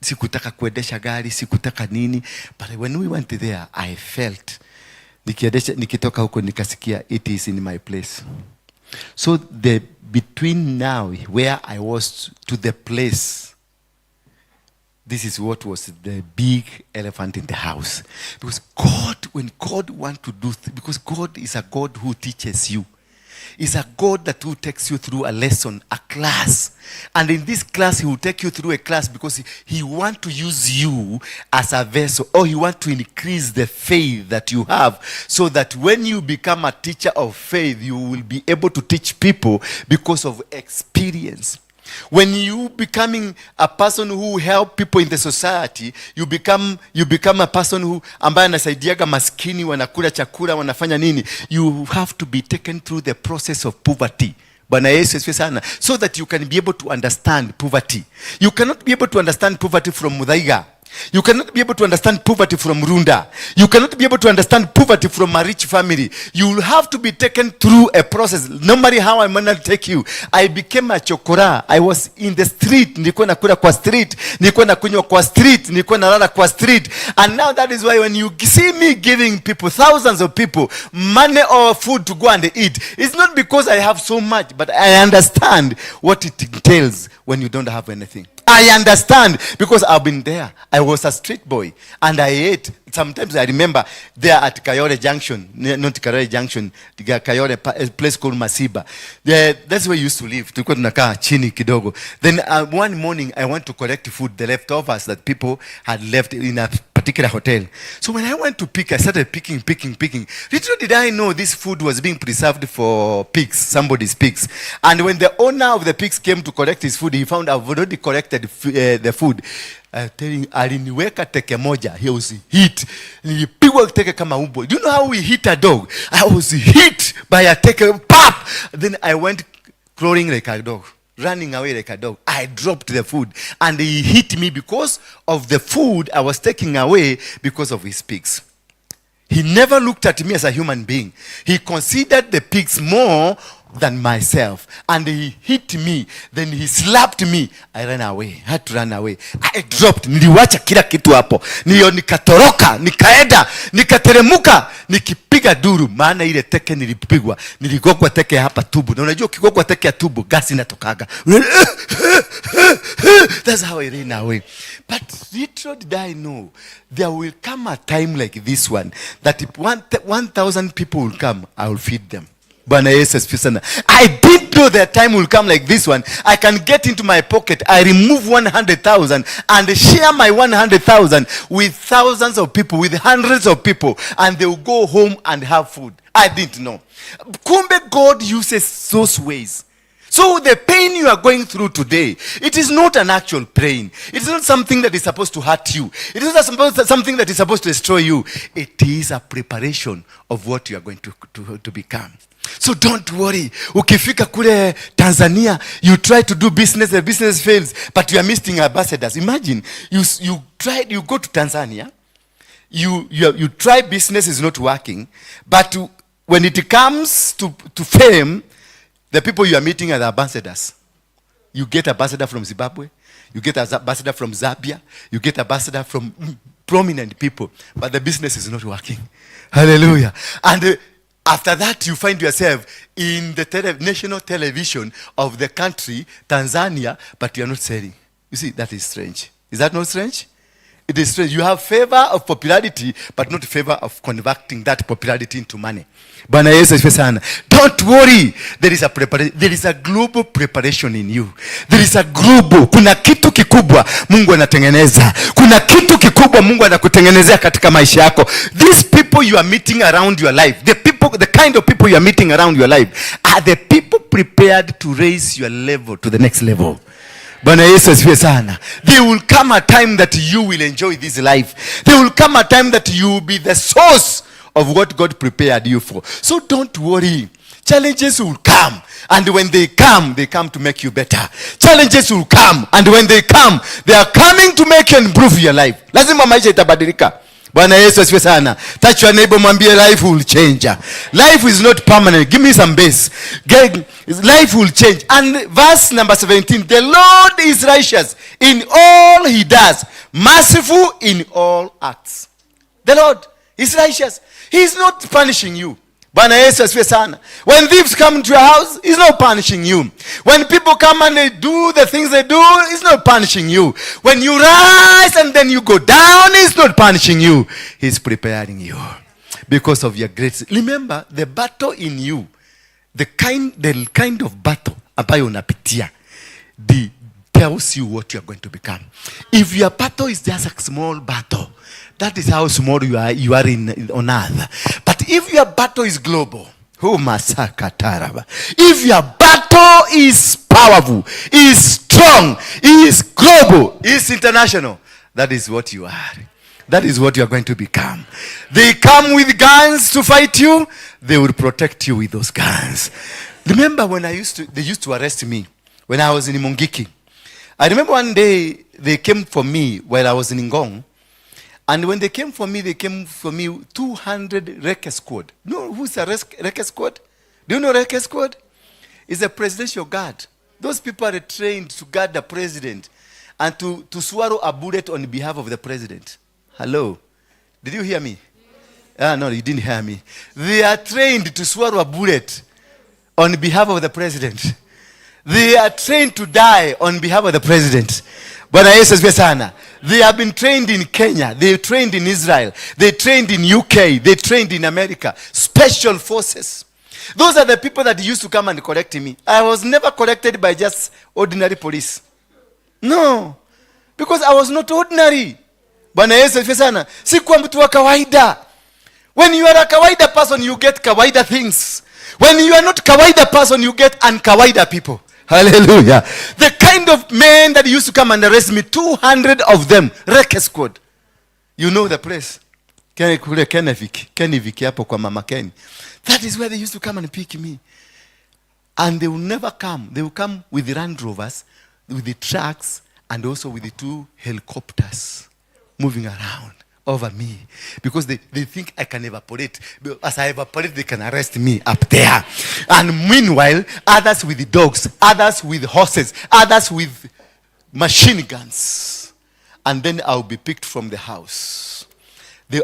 sikutaka kuendesha gari, sikutaka nini. But when we went there, I felt, nikitoka huko nikasikia, it is in my place. So between now, where I was to the place, this is what was the big elephant in the house. Because God, when God wants to do, because God is a God who teaches you. is a God that will takes you through a lesson, a class. And in this class, he will take you through a class because he wants to use you as a vessel, or he wants to increase the faith that you have, so that when you become a teacher of faith, you will be able to teach people because of experience. When you becoming a person who help people in the society, you become a person who ambaye anasaidiaga maskini, wanakula chakula, wanafanya nini. You have to be taken through the process of poverty. Bwana Yesu asifiwe sana. So that you can be able to understand poverty. You cannot be able to understand poverty from Muthaiga. You cannot be able to understand poverty from Runda. You cannot be able to understand poverty from a rich family. You will have to be taken through a process. No matter how I'm going to take you. I became a chokora. I was in the street. Nilikuwa nakula kwa street. Nilikuwa nakunywa kwa street. Nilikuwa nalala kwa street. And now that is why when you see me giving people, thousands of people, money or food to go and eat, it's not because I have so much, but I understand what it entails when you don't have anything. I understand because I've been there. I was a street boy and I ate. Sometimes I remember there at Kayore Junction, not Kayore Junction, Kayore, a place called Masiba. That's where we used to live. Tulikuwa tunakaa chini kidogo. Then one morning I went to collect food, the leftovers that people had left in a particular hotel. So when I went to pick, I started picking. Little did I know this food was being preserved for pigs, somebody's pigs. And when the owner of the pigs came to collect his food, he found I've already collected the food. Aliniweka teke moja. He was hit. Nilipigwa teke kama umbo. Do you know how we hit a dog? I was hit by a teke. Pop! Then I went crawling like a dog, running away like a dog. I dropped the food and he hit me because of the food I was taking away because of his pigs. He never looked at me as a human being. He considered the pigs more than myself. And he hit me. Then he slapped me. I ran away. I had to run away. I dropped. Niliwacha kila kitu hapo. Nikatoroka. Nikaenda. Nikateremuka. Nikipiga duru. Maana ile teke nilipigwa. Niligogwa teke hapa tubu. Na unajua ukigogwa teke ya tubu, gasi inatokaga. That's how I ran away. But little did I know, there will come a time like this one, that if 1,000 people will come, I will feed them. I didn't know that time will come like this one. I can get into my pocket. I remove 100,000 and share my 100,000 with thousands of people, with hundreds of people, and they will go home and have food. I didn't know. Kumbe God uses those ways. So the pain you are going through today, it is not an actual pain. It is not something that is supposed to hurt you. It is not something that is supposed to destroy you. It is a preparation of what you are going to become. So don't worry. Ukifika kule Tanzania, you try to do business, the business fails, but you are missing ambassadors. Imagine, you go to Tanzania, you try business is not working, but when it comes to fame, the people you are meeting are the ambassadors. You get ambassador from Zimbabwe, you get ambassador from Zambia, you get ambassador from prominent people, but the business is not working. Hallelujah. And after that, you find yourself in the national television of the country, Tanzania, but you are not selling. You see, that is strange. Is that not strange? It is strange. You have favor of popularity, but not favor of converting that popularity into money. Bwana Yesu asifiwe sana. Don't worry. There is a preparation. There is a global preparation in you. There is a global. Kuna kitu kikubwa Mungu anatengeneza. Kuna kitu kikubwa Mungu anakutengenezea katika maisha yako. These people you are meeting around your life, the kind of people you are meeting around your life, are the people prepared to raise your level to the next level. Bwana Yesu asifiwe sana. There will come a time that you will enjoy this life. There will come a time that you will be the source of what God prepared you for. So don't worry. Challenges will come. And when they come to make you better. Challenges will come. And when they come, they are coming to make you improve your life. Lazima maisha itabadilika. Bwana Yesu asifiwe sana. Touch your neighbor, mwambie life will change. Life is not permanent. Give me some base. Life will change. And verse number 17. The Lord is righteous in all he does. Merciful in all acts. The Lord is righteous. He is not punishing you. Bwana Yesu asifiwe sana. When thieves come to your house, he's not punishing you. When people come and they do the things they do, he's not punishing you. When you rise and then you go down, he's not punishing you. He's preparing you because of your grace. Remember, the battle in you the kind of battle ambayo unapitia tells you what you are going to become. If your battle is just a small battle, that is how small you are on earth. But if your battle is global, if your battle is powerful, is strong, is global, is international, that is what you are. That is what you are going to become. They come with guns to fight you. They will protect you with those guns. Remember when they used to arrest me when I was in Mungiki. I remember one day they came for me while I was in Ngong. And when they came for me 200 Reke squad. No, who's a Reke squad? Do you know Reke squad? It's a presidential guard. Those people are trained to guard the president and to swallow a bullet on behalf of the president. Hello? Did you hear me? No, you didn't hear me. They are trained to swallow a bullet on behalf of the president. They are trained to die on behalf of the president. Bwana Yesu asifiwe sana. They have been trained in Kenya. They trained in Israel. They trained in UK. They trained in America. Special forces. Those are the people that used to come and collect me. I was never collected by just ordinary police. No. Because I was not ordinary. Bwana Yesu asifiwe sana. Sikuwa mtu wa kawaida. When you are a kawaida person, you get kawaida things. When you are not kawaida person, you get unkawaida people. Hallelujah. The kind of men that used to come and arrest me, 200 of them, Reke squad. You know the place. Keniviki hapo kwa Mama Ken. That is where they used to come and pick me. And they will never come. They will come with the Land Rovers, with the trucks, and also with the 2 helicopters moving around over me. Because they think I can evaporate. As I evaporate, they can arrest me up there. And meanwhile, others with the dogs, others with horses, others with machine guns. And then I'll be picked from the house.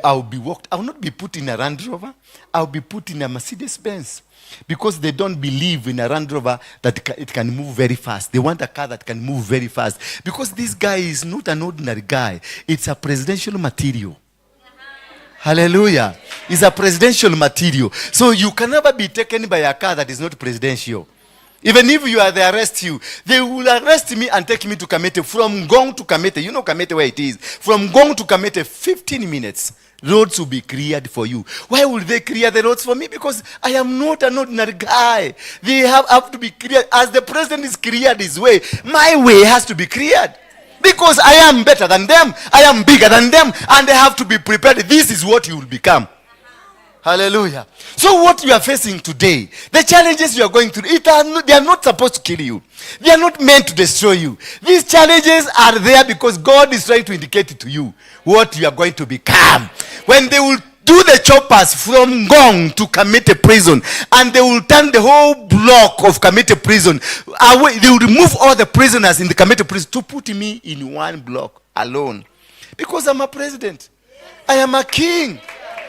I'll be walked. I will not be put in a Land Rover. I'll be put in a Mercedes Benz. Because they don't believe in a Land Rover that it can move very fast. They want a car that can move very fast. Because this guy is not an ordinary guy. It's a presidential material. Hallelujah. It's a presidential material. So you can never be taken by a car that is not presidential. Even if you are, they arrest you. They will arrest me and take me to Kamete. From Gong to Kamete. You know Kamete where it is. From Gong to Kamete, 15 minutes. Roads will be cleared for you. Why would they clear the roads for me? Because I am not an ordinary guy. They have to be cleared. As the president is cleared his way, my way has to be cleared. Because I am better than them. I am bigger than them. And they have to be prepared. This is what you will become. Hallelujah. So what you are facing today, the challenges you are going through, they are not supposed to kill you. They are not meant to destroy you. These challenges are there because God is trying to indicate to you what you are going to become. When they will do the choppers from Gong to Kamete prison, and they will turn the whole block of Kamete prison away, they will remove all the prisoners in the Kamete prison to put me in one block alone. Because I'm a president. I am a king.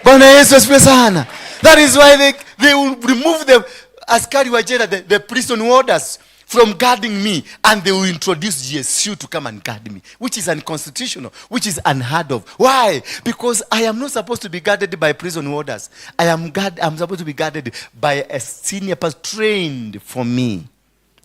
Bwana Yesu asifiwe sana. That is why they will remove the askari wa jela, the prison warders from guarding me, and they will introduce GSU to come and guard me, which is unconstitutional, which is unheard of. Why? Because I am not supposed to be guarded by prison warders. I'm supposed to be guarded by a senior person trained for me.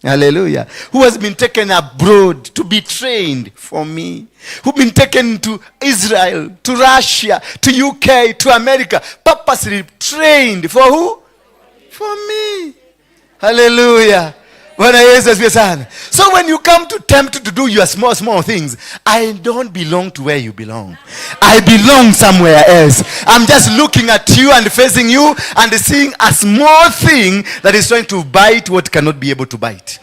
Hallelujah. Who has been taken abroad to be trained for me. Who've been taken to Israel, to Russia, to UK, to America, purposely trained for who? For me. Hallelujah. So when you come to tempt to do your small things, I don't belong to where you belong. I belong somewhere else. I'm just looking at you and facing you and seeing a small thing that is trying to bite what cannot be able to bite.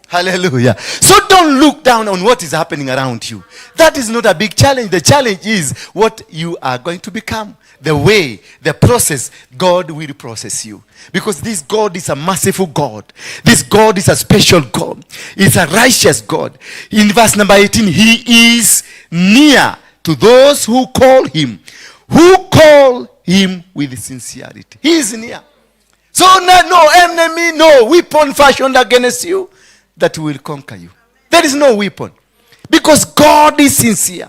Hallelujah. So don't look down on what is happening around you. That is not a big challenge. The challenge is what you are going to become. The way, the process, God will process you. Because this God is a merciful God. This God is a special God. He's a righteous God. In verse number 18, he is near to those who call him. Who call him with sincerity. He is near. So no enemy, no weapon fashioned against you that will conquer you. There is no weapon. Because God is sincere.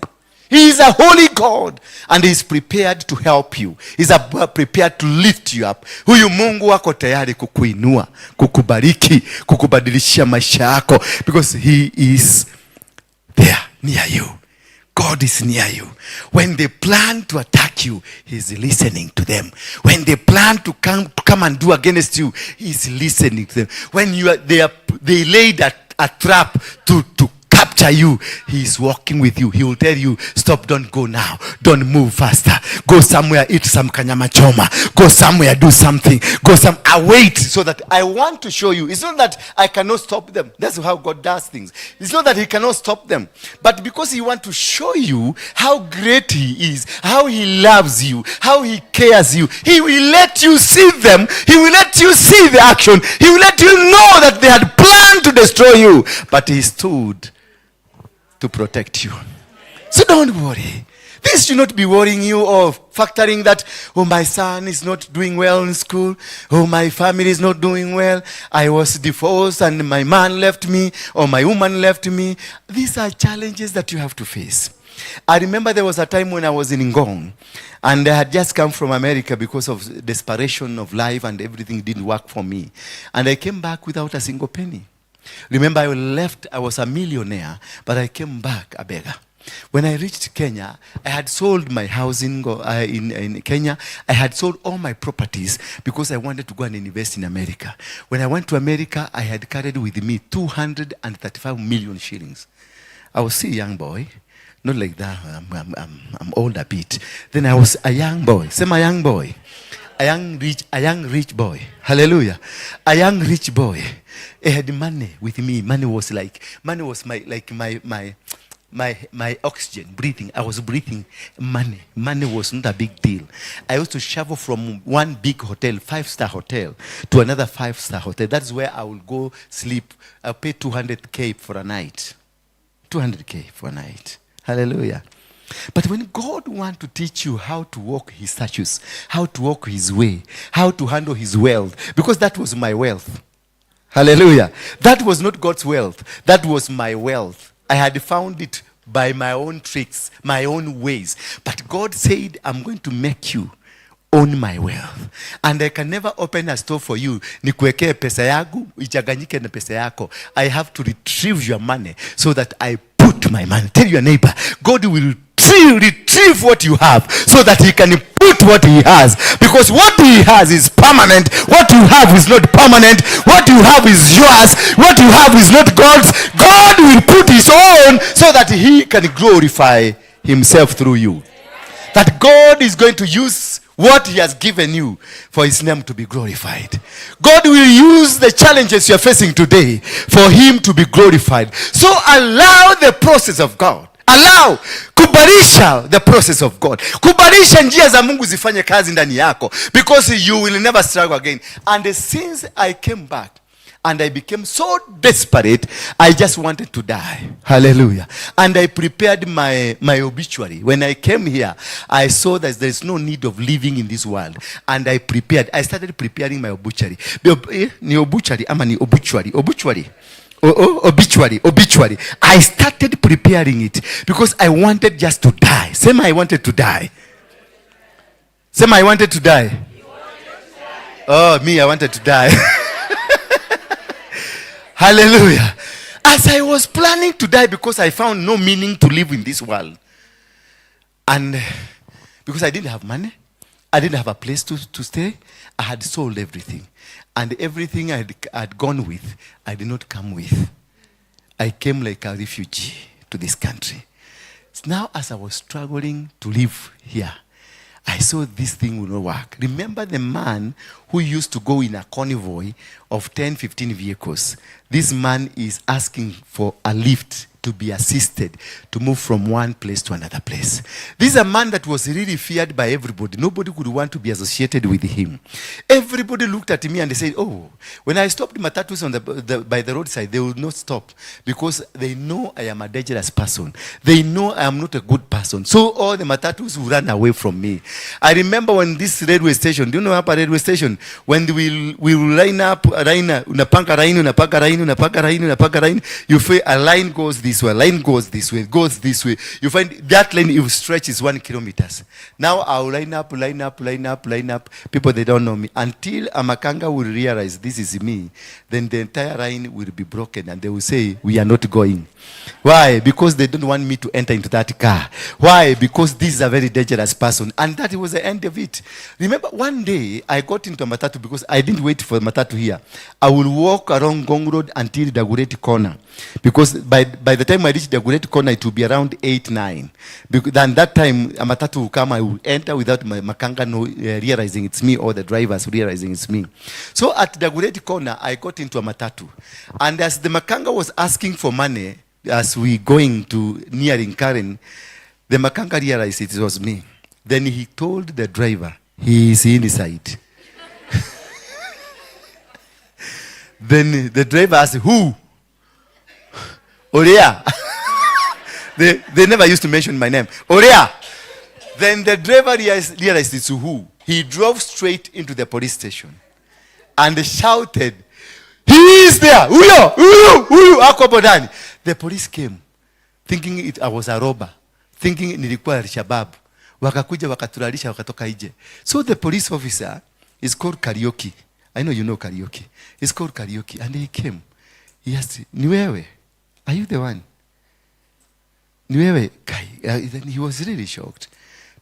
He is a holy God and he is prepared to help you. He is prepared to lift you up. Huyu Mungu wako tayari kukuinua, kukubariki, kukubadilishia maisha yako, because he is there near you. God is near you. When they plan to attack you, he is listening to them. When they plan to come and do against you, he is listening to them. When they laid a trap to capture you, he is walking with you. He will tell you, stop, don't go now, don't move faster, go somewhere, eat some kanyama choma, go somewhere, do something, I wait, so that I want to show you. It's not that I cannot stop them. That's how God does things. It's not that he cannot stop them, but because he wants to show you how great he is, how he loves you, how he cares you, he will let you see them. He will let you see the action. He will let you know that they had planned to destroy you, but he stood to protect you. So don't worry. This should not be worrying you or factoring that, oh, my son is not doing well in school. Oh, my family is not doing well. I was divorced and my man left me, or my woman left me. These are challenges that you have to face. I remember there was a time when I was in Ngong, and I had just come from America because of desperation of life, and everything didn't work for me. And I came back without a single penny. Remember, I was a millionaire, but I came back a beggar. When I reached Kenya, I had sold my house in Kenya. I had sold all my properties because I wanted to go and invest in America. When I went to America, I had carried with me 235 million shillings. I was still a young boy. Not like that, I'm old a bit. Then I was a young boy. Say my young boy. A young rich boy. Hallelujah. A young rich boy. I had money with me. Money was my oxygen, breathing. I was breathing money. Money was not a big deal. I used to travel from one big hotel, 5-star hotel, to another 5-star hotel. That's where I will go sleep. I'll pay 200K for a night. 200K for a night. Hallelujah. But when God wants to teach you how to walk his statutes, how to walk his way, how to handle his wealth, because that was my wealth. Hallelujah. That was not God's wealth. That was my wealth. I had found it by my own tricks, my own ways. But God said, I'm going to make you own my wealth. And I can never open a store for you. Nikuwekee pesa yangu, ichanganyike na pesa yako. I have to retrieve your money so that I put my money. Tell your neighbor, God will retrieve what you have so that he can put what he has. Because what he has is permanent. What you have is not permanent. What you have is yours. What you have is not God's. God will put his own so that he can glorify himself through you. That God is going to use what he has given you for his name to be glorified. God will use the challenges you are facing today for him to be glorified. So allow the process of God. Allow, kubarisha the process of God. Kubarisha njia za Mungu zifanye kazi ndani yako, because you will never struggle again. And since I came back and I became so desperate, I just wanted to die. Hallelujah. And I prepared my obituary. When I came here, I saw that there is no need of living in this world. And I started preparing my obituary. Ni obituary ama ni obituary? Obituary. I started preparing it because I wanted just to die. Say I wanted to die. Say I wanted to die. Oh, me, I wanted to die. Hallelujah. As I was planning to die because I found no meaning to live in this world. And because I didn't have money, I didn't have a place to stay, I had sold everything. And everything I had gone with, I did not come with. I came like a refugee to this country. Now, as I was struggling to live here, I saw this thing will not work. Remember the man who used to go in a convoy of 10, 15 vehicles. This man is asking for a lift to be assisted to move from one place to another place. This is a man that was really feared by everybody. Nobody could want to be associated with him. Everybody looked at me and they said, oh, when I stopped matatus by the roadside, they would not stop because they know I am a dangerous person. They know I am not a good person. So all the matatus will run away from me. I remember when this railway station, do you know about railway station? When we will line up, unapanga rain, you feel a line goes this way, line goes this way, goes this way. You find that line, if stretches 1 kilometer. Now I'll line up. People, they don't know me. Until a makanga will realize this is me, then the entire line will be broken and they will say, we are not going. Why? Because they don't want me to enter into that car. Why? Because this is a very dangerous person. And that was the end of it. Remember, one day I got into a matatu because I didn't wait for the matatu here. I will walk around Gong Road until the Gureti corner. Because by the time I reach the Gureti corner, it will be around 8, 9. Then that time, a matatu will come, I will enter without my makanga realizing it's me, or the drivers realizing it's me. So at the Gureti corner, I got into a matatu. And as the makanga was asking for money, as we going to nearing Karen, the makanga realized it was me. Then he told the driver, he is inside. Then the driver asked, who? Orea. They never used to mention my name. Orea. Then the driver realized it's who. He drove straight into the police station and shouted, he is there. Uyo, uyo, uyo, ako bodani. The police came, thinking I was a robber, thinking nilikuwa Al-Shabaab. Wakakuja wakatulalisha wakatoka nje. So the police officer is called Karaoke. I know you know Karaoke. It's called Karaoke. And he came. He asked, ni wewe? Are you the one? Ni wewe? Then he was really shocked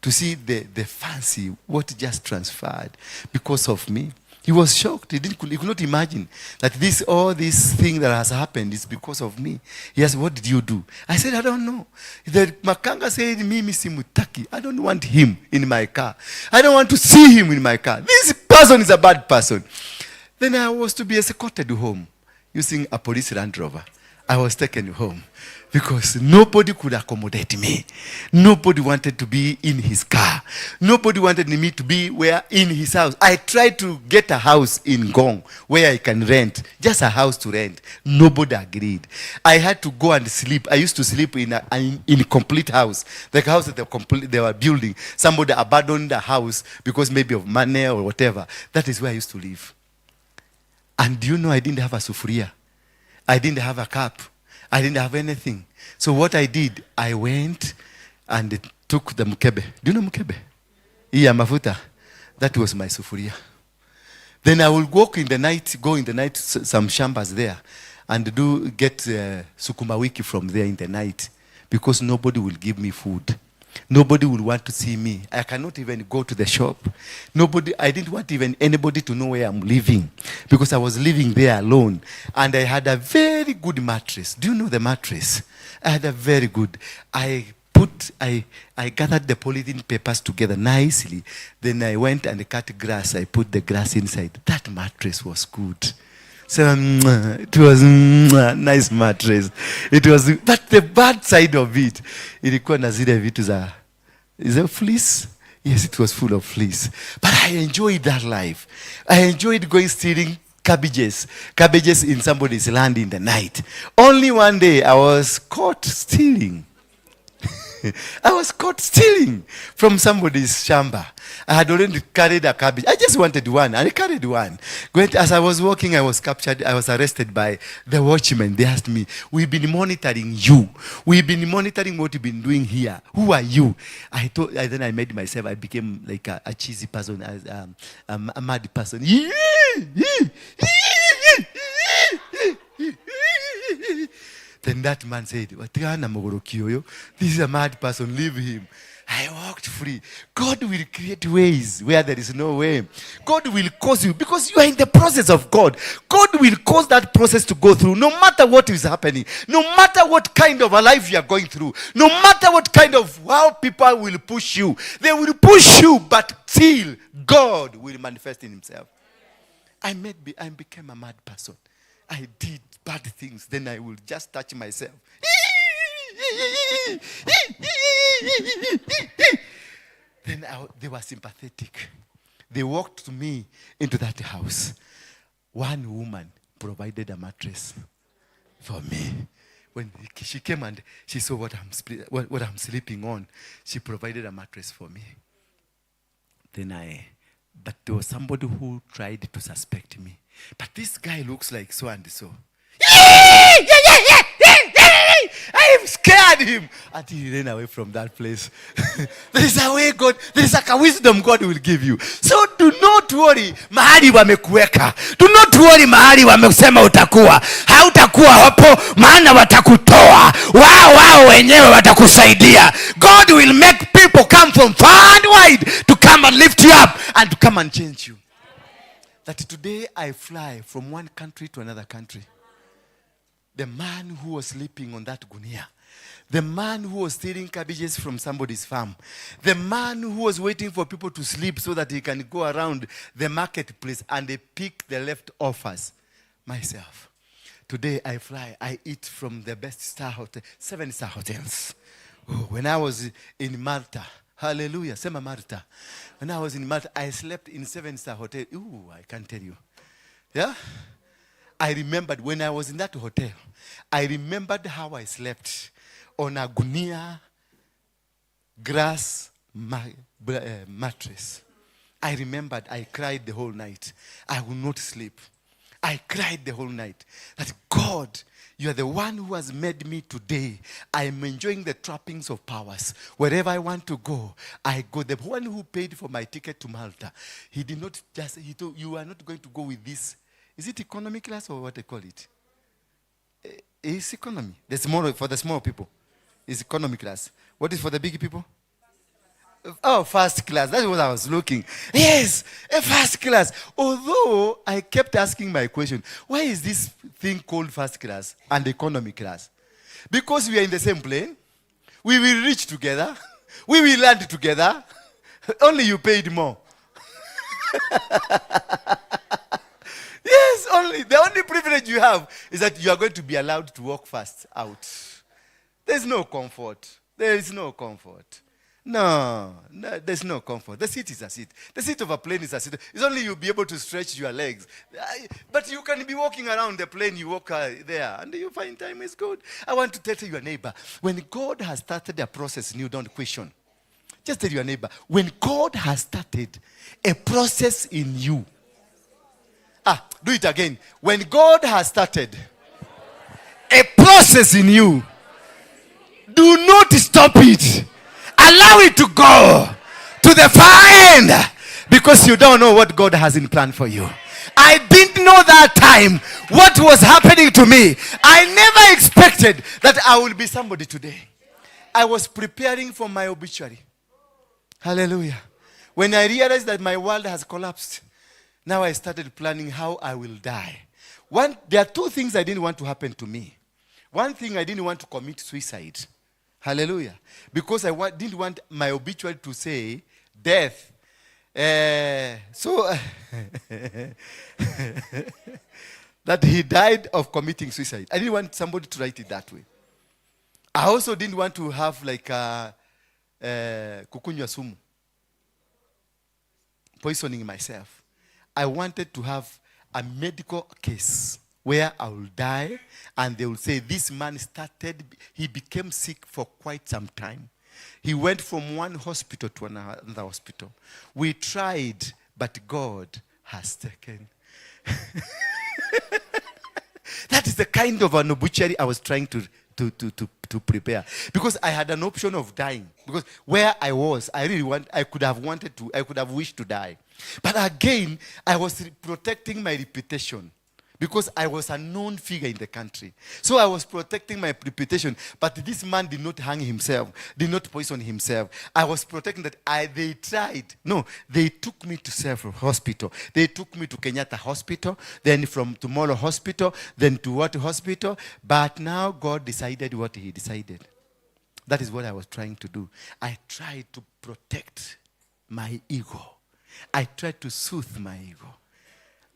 to see the fancy, what just transferred because of me. He was shocked. He could not imagine that all this thing that has happened is because of me. He asked, what did you do? I said, I don't know. The makanga said, mimi simutaki. I don't want him in my car. I don't want to see him in my car. This person is a bad person. Then I was to be escorted home using a police Land Rover. I was taken home because nobody could accommodate me. Nobody wanted to be in his car. Nobody wanted me to be in his house. I tried to get a house in Gong where I can rent, just a house to rent. Nobody agreed. I had to go and sleep. I used to sleep in a complete house, the house that they were building. Somebody abandoned the house because maybe of money or whatever. That is where I used to live. And do you know I didn't have a sufuria? I didn't have a cup. I didn't have anything. So what I did, I went and took the mkebe. Do you know mkebe? Iya mafuta. That was my sufuria. Then I will go in the night, some shambas there, and get sukuma wiki from there in the night, because nobody will give me food. Nobody will want to see me. I cannot even go to the shop. I didn't want even anybody to know where I'm living, because I was living there alone. And I had a very good mattress. Do you know the mattress? I had a very good. I gathered the polythene papers together nicely. Then I went and cut grass. I put the grass inside. That mattress was good. So it was a nice mattress. It was, but the bad side of it, ilikuwa na zile vitu za, is it fleece? Yes, it was full of fleece. But I enjoyed that life. I enjoyed going stealing cabbages in somebody's land in the night. Only one day I was caught stealing. I was caught stealing from somebody's shamba. I had already carried a cabbage. I just wanted one, and I carried one. As I was walking, I was captured. I was arrested by the watchmen. They asked me, we've been monitoring you. We've been monitoring what you've been doing here. Who are you? Then I made myself, I became like a cheesy person, a mad person. Then that man said, this is a mad person, leave him. I walked free. God will create ways where there is no way. God will cause you, because you are in the process of God. God will cause that process to go through, no matter what is happening, no matter what kind of a life you are going through, no matter what kind of how people will push you. They will push you, but still God will manifest in himself. I became a mad person. I did bad things. Then I will just touch myself. Then they were sympathetic. They walked to me into that house. One woman provided a mattress for me. When she came and she saw what I'm sleeping on, she provided a mattress for me. But there was somebody who tried to suspect me. But this guy looks like so and so. I scared him until he ran away from that place. There is a way God, there is like a wisdom God will give you. So do not worry mahali wamekuweka. Do not worry mahali wamesema utakuwa. Hautakuwa hapo, maana watakutoa. Wao wenyewe watakusaidia. God will make people come from far and wide to come and lift you up and to come and change you. That today I fly from one country to another country. The man who was sleeping on that gunia, the man who was stealing cabbages from somebody's farm, the man who was waiting for people to sleep so that he can go around the marketplace and they pick the leftovers. Myself. Today I fly, I eat from the best star hotel, 7-star hotels. Oh, when I was in Malta, hallelujah, sema Malta. When I was in Malta, I slept in 7-star hotel. Ooh, I can't tell you. Yeah? I remembered when I was in that hotel, I remembered how I slept on a gunia grass mattress. I remembered I cried the whole night. I would not sleep. I cried the whole night that God, you are the one who has made me today. I am enjoying the trappings of powers. Wherever I want to go, I go. The one who paid for my ticket to Malta, he did not just, he told you are not going to go with this. Is it economy class or what they call it? It's economy. The small, for the small people, it's economy class. What is for the big people? Oh, first class. That's what I was looking. Yes, a first class. Although I kept asking my question, why is this thing called first class and economy class? Because we are in the same plane. We will reach together. We will land together. Only you paid more. Yes, the only privilege you have is that you are going to be allowed to walk fast out. There's no comfort. There is no comfort. No, there's no comfort. The seat is a seat. The seat of a plane is a seat. It's only you'll be able to stretch your legs. But you can be walking around the plane, you walk there, and you find time is good. I want to tell your neighbor, when God has started a process, you don't question. Just tell your neighbor, when God has started a process in you, do it again. When God has started a process in you, do not stop it. Allow it to go to the far end because you don't know what God has in plan for you. I didn't know that time what was happening to me. I never expected that I will be somebody today. I was preparing for my obituary. Hallelujah. When I realized that my world has collapsed, now I started planning how I will die. There are two things I didn't want to happen to me. One thing, I didn't want to commit suicide. Hallelujah. Because I didn't want my obituary to say death. That he died of committing suicide. I didn't want somebody to write it that way. I also didn't want to have like kukunywa sumu, poisoning myself. I wanted to have a medical case where I will die and they will say, this man he became sick for quite some time. He went from one hospital to another hospital. We tried, but God has taken. That is the kind of an obituary I was trying to prepare. Because I had an option of dying. Because where I was, I could have wished to die. But again, I was protecting my reputation. Because I was a known figure in the country. So I was protecting my reputation. But this man did not hang himself, did not poison himself. I was protecting that. They tried. No, they took me to several hospital. They took me to Kenyatta Hospital, then from Tomorrow Hospital, then to what hospital? But now God decided what he decided. That is what I was trying to do. I tried to protect my ego. I tried to soothe my ego.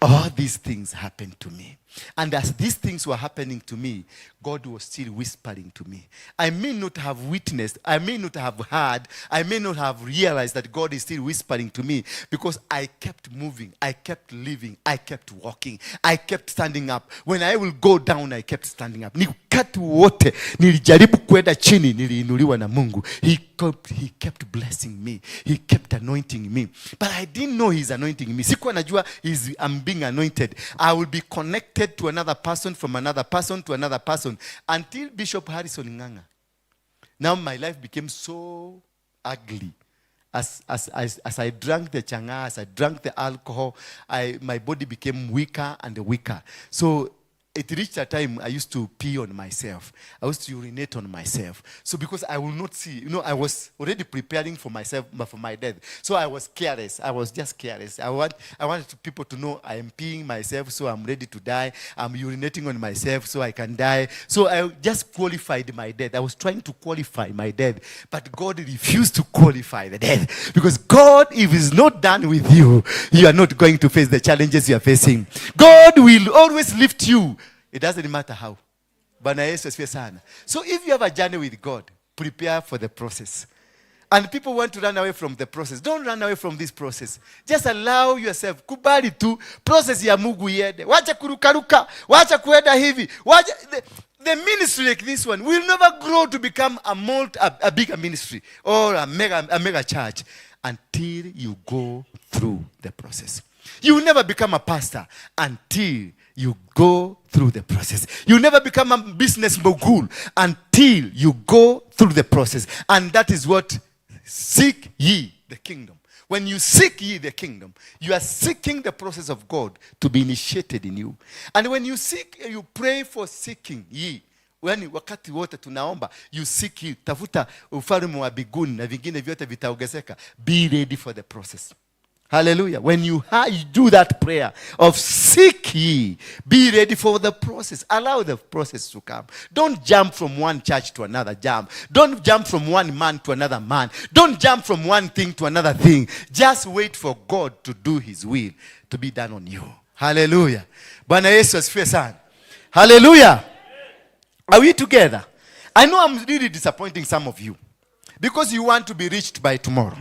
All these things happened to me. And as these things were happening to me, God was still whispering to me. I may not have witnessed, I may not have heard, I may not have realized that God is still whispering to me because I kept moving, I kept living, I kept walking, I kept standing up. When I will go down, I kept standing up. wakati wote nilijaribu kwenda chini, niliinuliwa na Mungu. He kept blessing me. He kept anointing me. But I didn't know he's anointing me. Sikuwa najua I'm being anointed. I will be connected to another person, from another person to another person, until Bishop Harrison Nganga. Now my life became so ugly. As I drank the changa, as I drank the alcohol, my body became weaker and weaker. So it reached a time I used to pee on myself. I used to urinate on myself. So because I will not see, I was already preparing for myself, for my death. So I was careless. I was just careless. I wanted people to know I am peeing myself, so I'm ready to die. I'm urinating on myself, so I can die. So I just qualified my death. I was trying to qualify my death, but God refused to qualify the death. Because God, if He's not done with you, you are not going to face the challenges you are facing. God will always lift you. It doesn't matter how. So if you have a journey with God, prepare for the process. And people want to run away from the process. Don't run away from this process. Just allow yourself. Kubali tu process ya Mungu iende. Wacha kurukaruka. Wacha kuenda hivi. The ministry like this one will never grow to become a bigger ministry or a mega church until you go through the process. You will never become a pastor until you go through the process. You never become a business mogul until you go through the process. And that is what seek ye the kingdom. When you seek ye the kingdom, you are seeking the process of God to be initiated in you. And when you seek, you pray for seeking ye. Wakati wote tunaomba, you seek ye. Tafuta ufalme wa mbinguni na vingine vyote vitaongezeka. Be ready for the process. Hallelujah. When you do that prayer of seek ye, be ready for the process. Allow the process to come. Don't jump from one church to another jump. Don't jump from one man to another man. Don't jump from one thing to another thing. Just wait for God to do His will to be done on you. Hallelujah. Bwana Yesu asifiwe sana. Hallelujah. Are we together? I know I'm really disappointing some of you because you want to be reached by tomorrow.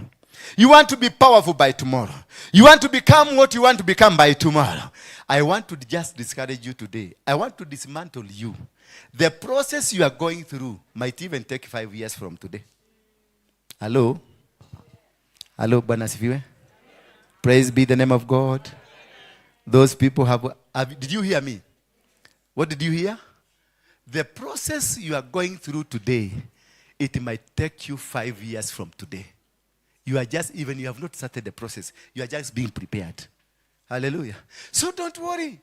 You want to be powerful by tomorrow. You want to become what you want to become by tomorrow. I want to just discourage you today. I want to dismantle you. The process you are going through might even take 5 years from today. Hello? Hello, Bwana asifiwe. Praise be the name of God. Those people did you hear me? What did you hear? The process you are going through today, it might take you 5 years from today. You have not started the process. You are just being prepared. Hallelujah. So don't worry.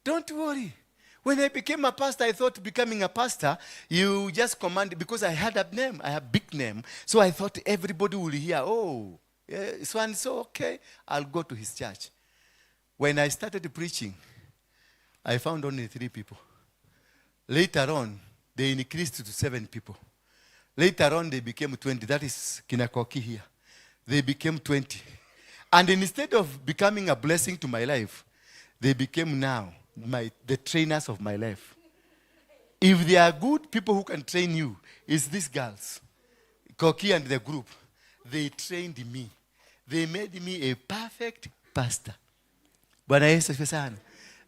Don't worry. When I became a pastor, I thought becoming a pastor, you just command, because I had a name, I have a big name. So I thought everybody will hear, oh, yeah, so okay, I'll go to his church. When I started preaching, I found only 3 people. Later on, they increased to 7 people. Later on, they became 20. That is Kinakoki here. They became 20. And instead of becoming a blessing to my life, they became now the trainers of my life. If they are good people who can train you, it's these girls, Koki and the group. They trained me. They made me a perfect pastor. Bwana Yesu asifiwe sana.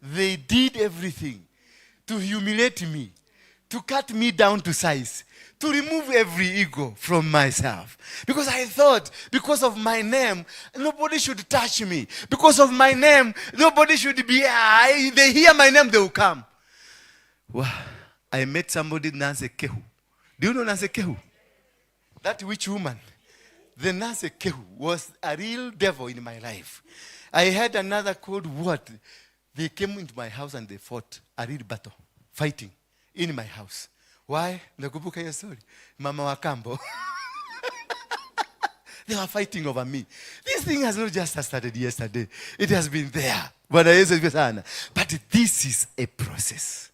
They did everything to humiliate me, to cut me down to size, to remove every ego from myself. Because I thought, because of my name, nobody should touch me. Because of my name, nobody should be, they hear my name, they will come. Wow. I met somebody, Nancy Kehu. Do you know Nancy Kehu? That witch woman. The Nancy Kehu was a real devil in my life. I had another called what? They came into my house and they fought a real battle, fighting in my house. Why? Nakumbuka hiyo story. Mama wa kambo. They were fighting over me. This thing has not just started yesterday. It has been there. But this is a process.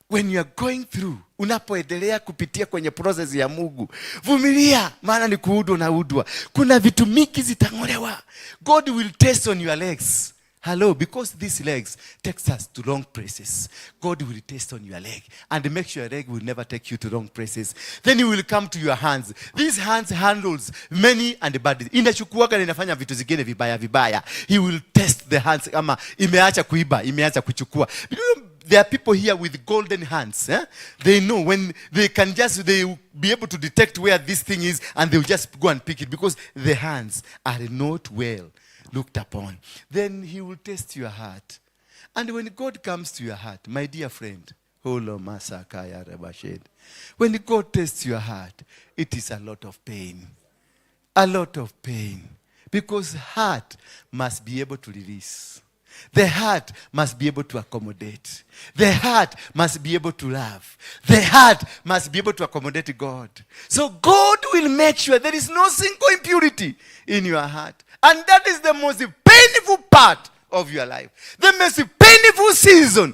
When you are going through, unapoendelea kupitia kwenye process ya Mungu, vumilia, maana ni kuudwa na udwa. Kuna vitu mingi zitang'olewa. God will test on your legs. Hello, because these legs takes us to wrong places. God will test on your leg and make sure your leg will never take you to wrong places. Then he will come to your hands. These hands handles many and bad. Inachukuaga na inafanya vitu zingine vibaya vibaya. He will test the hands kama imeacha kuiba, imeacha kuchukua. there are people here with golden hands. They know when they will be able to detect where this thing is, and they'll just go and pick it because the hands are not well looked upon. Then he will test your heart. And when God comes to your heart, my dear friend, when God tests your heart, it is a lot of pain. A lot of pain. Because heart must be able to release. The heart must be able to accommodate. The heart must be able to love. The heart must be able to accommodate God. So God will make sure there is no single impurity in your heart. And that is the most painful part of your life. The most painful season.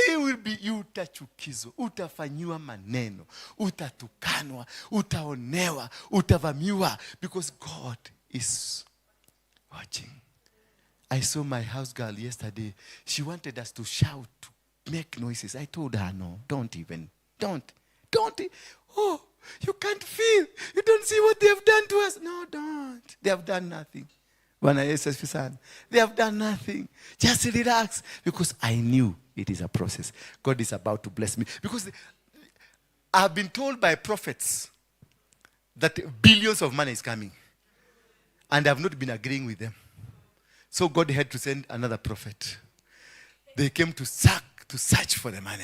It will be utachukizwa, utafanyiwa maneno, utatukanwa, utaonewa, utavamiwa, because God is watching. I saw my house girl yesterday. She wanted us to shout, to make noises. I told her, no, don't. Oh, you can't feel. You don't see what they have done to us. No, don't. They have done nothing. They have done nothing. Just relax. Because I knew it is a process. God is about to bless me. Because I have been told by prophets that billions of money is coming. And I have not been agreeing with them. So God had to send another prophet. They came to search for the money.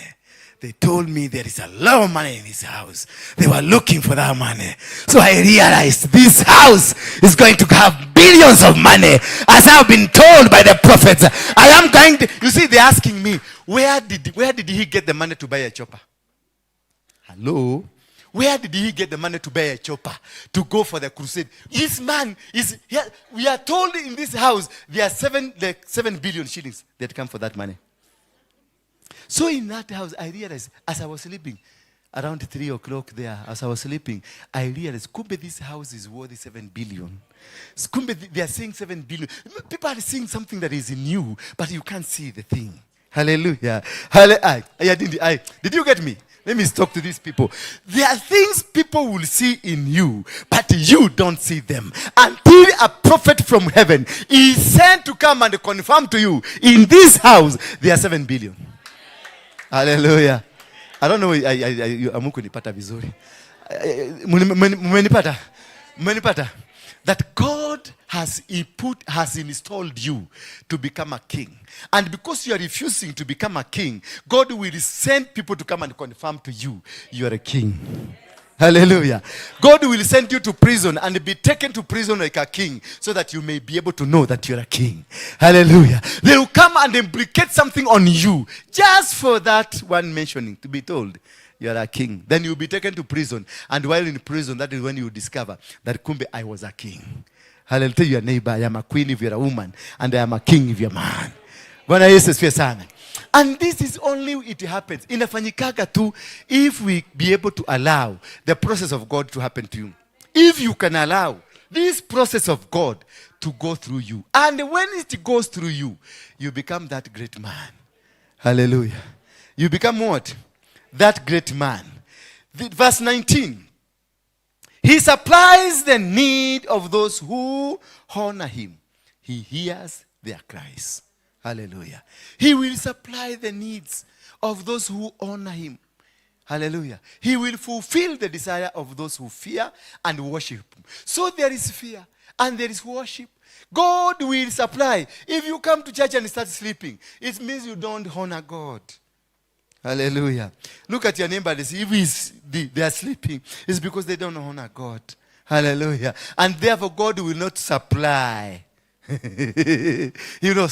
They told me there is a lot of money in this house. They were looking for that money. So I realized this house is going to have billions of money. As I've been told by the prophets, I am going to... You see, they're asking me, where did he get the money to buy a chopper? Hello? Where did he get the money to buy a chopper, to go for the crusade? This man is here. We are told in this house there are 7 billion shillings that come for that money. So in that house, I realized, as I was sleeping, around 3 o'clock there, as I was sleeping, I realized, kumbe this house is worth 7 billion. Kumbe they are saying 7 billion. People are seeing something that is new, but you can't see the thing. Hallelujah. Did you get me? Let me talk to these people. There are things people will see in you, but you don't see them. Until a prophet from heaven is sent to come and confirm to you, in this house, there are 7 billion. Hallelujah. I don't know, amukunipata vizuri. Mmenipata? That God has installed you to become a king. And because you are refusing to become a king, God will send people to come and confirm to you, you are a king. Hallelujah. God will send you to prison and be taken to prison like a king so that you may be able to know that you're a king. Hallelujah. They will come and implicate something on you just for that one mentioning, to be told you are a king. Then you'll be taken to prison. And while in prison, that is when you discover that kumbe I was a king. Hallelujah. Tell your neighbor, I am a queen if you're a woman, and I am a king if you're a man. Bwana Yesu asifiwe sana. And this is only it happens. Inafanyikaga tu if we be able to allow the process of God to happen to you. If you can allow this process of God to go through you. And when it goes through you, you become that great man. Hallelujah. You become what? That great man. Verse 19. He supplies the need of those who honor him. He hears their cries. Hallelujah. He will supply the needs of those who honor him. Hallelujah. He will fulfill the desire of those who fear and worship him. So there is fear and there is worship. God will supply. If you come to church and start sleeping, it means you don't honor God. Hallelujah. Look at your neighbor and see if they are sleeping. It's because they don't honor God. Hallelujah. And therefore God will not supply. He will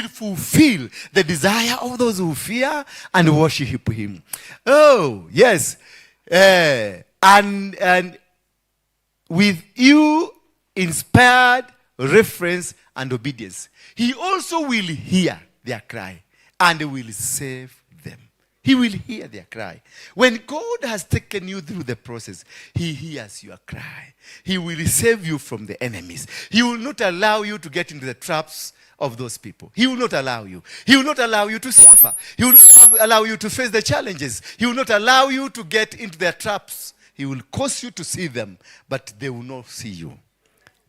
fulfill the desire of those who fear and worship him. Oh, yes. And with you inspired reference and obedience, he also will hear their cry and will save them. He will hear their cry. When God has taken you through the process, he hears your cry. He will save you from the enemies. He will not allow you to get into the traps of those people. He will not allow you. He will not allow you to suffer. He will not allow you to face the challenges. He will not allow you to get into their traps. He will cause you to see them, but they will not see you.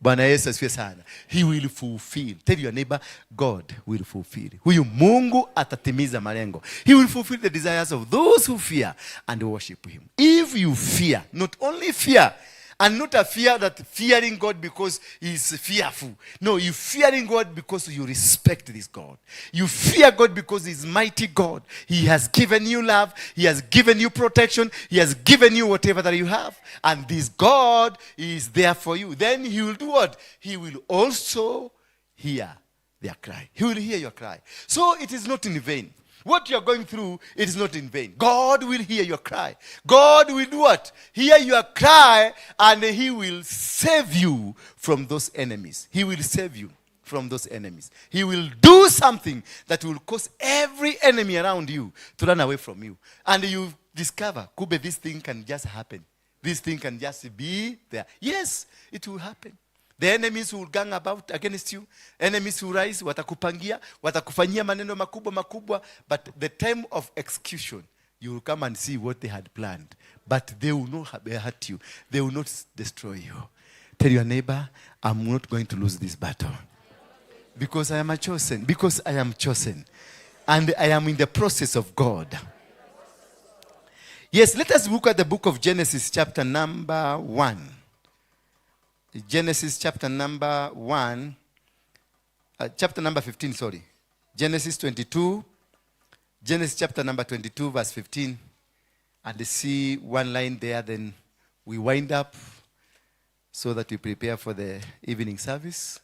Bwana Yesu asifiwe sana. He will fulfill. Tell your neighbor, God will fulfill. Huyu Mungu atatimiza malengo. He will fulfill the desires of those who fear and worship him. If you fear, not only fear, and not a fear that fearing God because he is fearful. No, you fearing God because you respect this God. You fear God because he is mighty God. He has given you love. He has given you protection. He has given you whatever that you have. And this God is there for you. Then he will do what? He will also hear their cry. He will hear your cry. So it is not in vain. What you are going through, it is not in vain. God will hear your cry. God will do what? Hear your cry, and he will save you from those enemies. He will save you from those enemies. He will do something that will cause every enemy around you to run away from you. And you discover, Kube, this thing can just happen. This thing can just be there. Yes, it will happen. The enemies who will gang about against you, enemies who rise, watakupangia, watakufanyia maneno makubwa, but the time of execution, you will come and see what they had planned. But they will not hurt you. They will not destroy you. Tell your neighbor, I'm not going to lose this battle. Because I am a chosen. Because I am chosen. And I am in the process of God. Yes, let us look at the book of Genesis chapter number 1. Genesis chapter number 1, chapter number 15, sorry. Genesis 22, Genesis chapter number 22, verse 15. And see one line there, then we wind up so that we prepare for the evening service.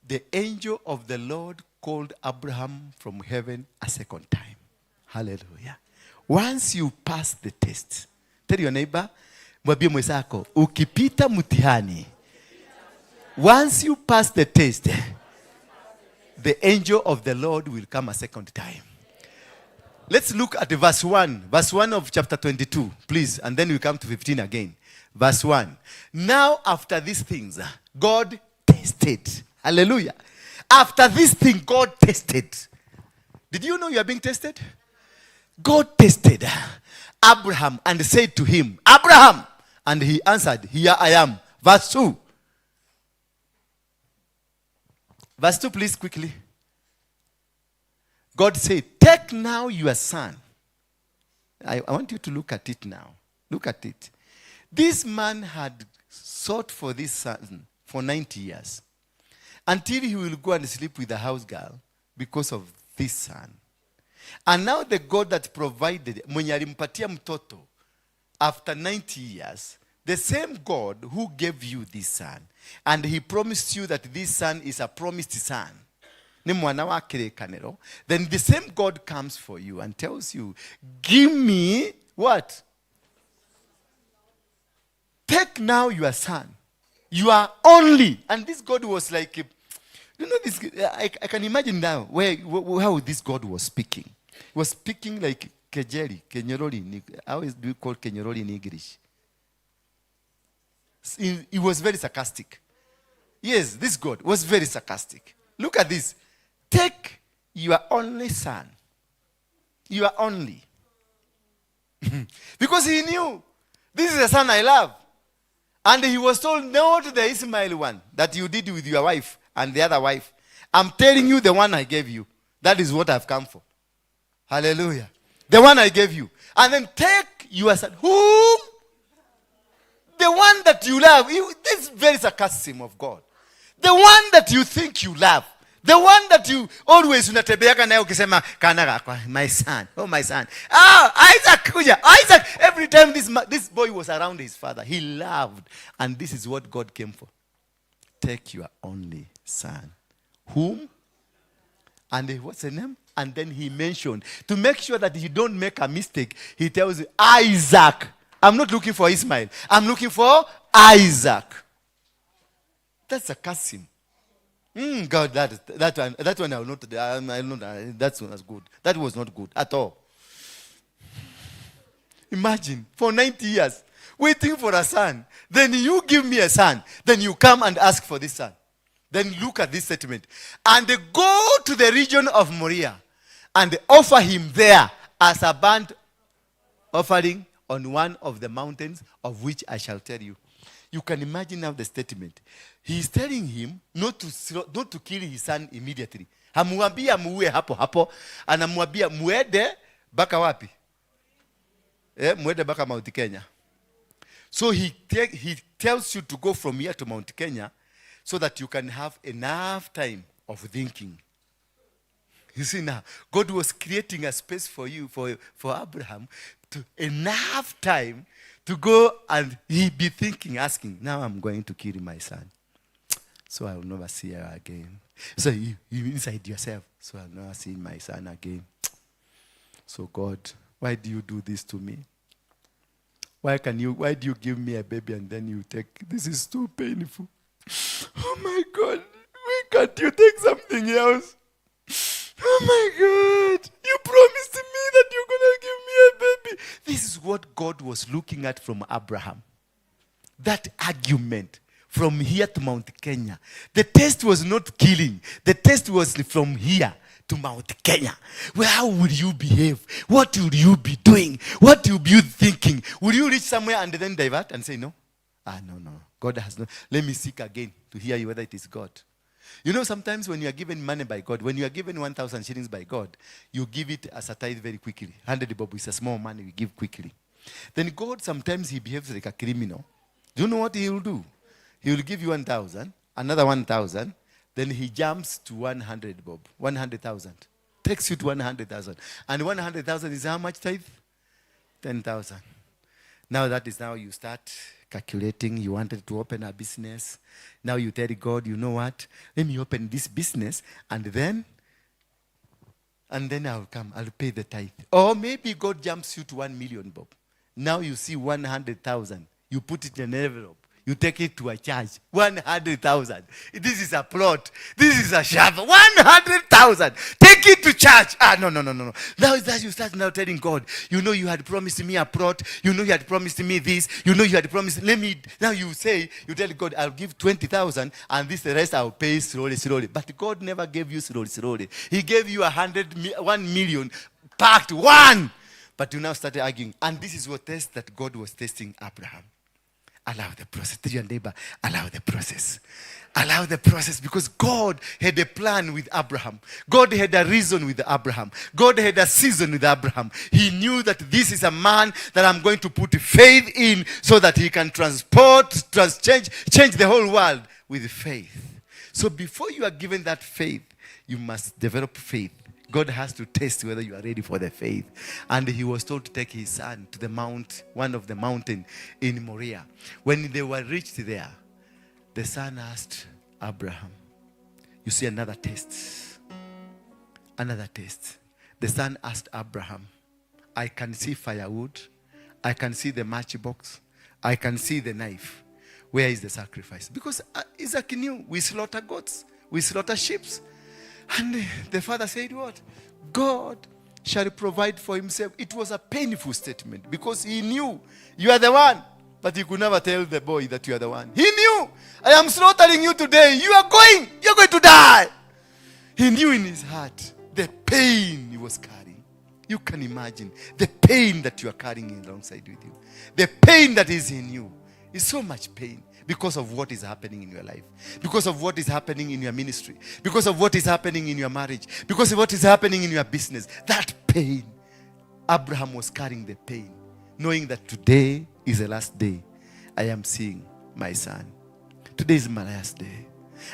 The angel of the Lord called Abraham from heaven a second time. Hallelujah. Once you pass the test, tell your neighbor, mwambie mwenzako, ukipita mtihani, once you pass the test, the angel of the Lord will come a second time. Let's look at verse 1. Verse 1 of chapter 22, please. And then we come to 15 again. Verse 1. Now after these things, God tested. Hallelujah. After this thing, God tested. Did you know you are being tested? God tested Abraham and said to him, Abraham. And he answered, here I am. Verse 2. Verse 2, please, quickly. God said, take now your son. I want you to look at it now. Look at it. This man had sought for this son for 90 years. Until he will go and sleep with the house girl because of this son. And now the God that provided, mwenye alimpatia mtoto, after 90 years, the same God who gave you this son, and he promised you that this son is a promised son, then the same God comes for you and tells you, give me what? Take now your son. You are only. And this God was like, you know, this. I can imagine now how this God was speaking. He was speaking like kenyeroli. How do you call kenyeroli in English? He was very sarcastic. Yes, this God was very sarcastic. Look at this. Take your only son. Your only. Because he knew, this is the son I love. And he was told, not the Ismail one that you did with your wife and the other wife. I'm telling you the one I gave you. That is what I've come for. Hallelujah. The one I gave you. And then take your son. Whom? The one that you love. This is very sarcasm of God. The one that you think you love. The one that you always unatebeaka nayo ukisema kana my son. Oh my son. Isaac kuja. Isaac. Every time this boy was around his father, he loved. And this is what God came for. Take your only son. Whom? And what's the name? And then he mentioned, to make sure that you don't make a mistake, he tells you, Isaac. I'm not looking for Ismail. I'm looking for Isaac. That's sarcasm. God, that one I will not. That one was good. That was not good at all. Imagine for 90 years waiting for a son. Then you give me a son. Then you come and ask for this son. Then look at this statement. And they go to the region of Moriah and they offer him there as a burnt offering on one of the mountains of which I shall tell you. You can imagine now the statement. He is telling him not to kill his son immediately. Hamwambia muue hapo hapo. Anamwambia muende baka wapi? Muende baka Mount Kenya. So he tells you to go from here to Mount Kenya so that you can have enough time of thinking. You see now, God was creating a space for you, for Abraham, to enough time to go and he be thinking, asking, now I'm going to kill my son. So I will never see her again. So you inside yourself, so I'll never see my son again. So God, why do you do this to me? Why do you give me a baby and then you take, this is too painful. Oh my God, why can't you take something else? Oh my God, you promised me that you're going to give me a baby. This is what God was looking at from Abraham. That argument from here to Mount Kenya. The test was not killing. The test was from here to Mount Kenya. Well, how would you behave? What would you be doing? What would you be thinking? Would you reach somewhere and then divert and say, no? No. God has not. Let me seek again to hear whether it is God. You know, sometimes when you are given money by God, when you are given 1,000 shillings by God, you give it as a tithe very quickly. 100 bob is a small money we give quickly. Then God, sometimes he behaves like a criminal. Do you know what he will do? He will give you 1,000, another 1,000, then he jumps to 100 bob, 100,000. Takes you to 100,000. And 100,000 is how much tithe? 10,000. Now that is now you start calculating. You wanted to open a business. Now you tell God, you know what? Let me open this business and then I'll come. I'll pay the tithe. Or maybe God jumps you to 1 million bob. Now you see 100,000. You put it in an envelope. You take it to a church. 100,000. This is a plot. This is a shovel. 100,000. Take it to church. No. Now that you start now telling God, you know you had promised me a plot. You know you had promised me this. You know you had promised, now you tell God, I'll give 20,000 and the rest I'll pay slowly. But God never gave you slowly. He gave you 1 million packed, one. But you now started arguing. And this is what test that God was testing Abraham. Allow the process. Tell your neighbor, allow the process. Allow the process, because God had a plan with Abraham. God had a reason with Abraham. God had a season with Abraham. He knew that this is a man that I'm going to put faith in so that he can change the whole world with faith. So before you are given that faith, you must develop faith. God has to test whether you are ready for the faith. And he was told to take his son to the mount, one of the mountain in Moriah. When they were reached there, the son asked Abraham, you see another test. Another test. The son asked Abraham, I can see firewood. I can see the matchbox. I can see the knife. Where is the sacrifice? Because Isaac knew we slaughter goats. We slaughter sheep. And the father said what? God shall provide for himself. It was a painful statement because he knew you are the one. But he could never tell the boy that you are the one. He knew, I am slaughtering you today. You're going to die. He knew in his heart the pain he was carrying. You can imagine the pain that you are carrying alongside with you. The pain that is in you is so much pain. Because of what is happening in your life. Because of what is happening in your ministry. Because of what is happening in your marriage. Because of what is happening in your business. That pain. Abraham was carrying the pain. Knowing that today is the last day I am seeing my son. Today is my last day.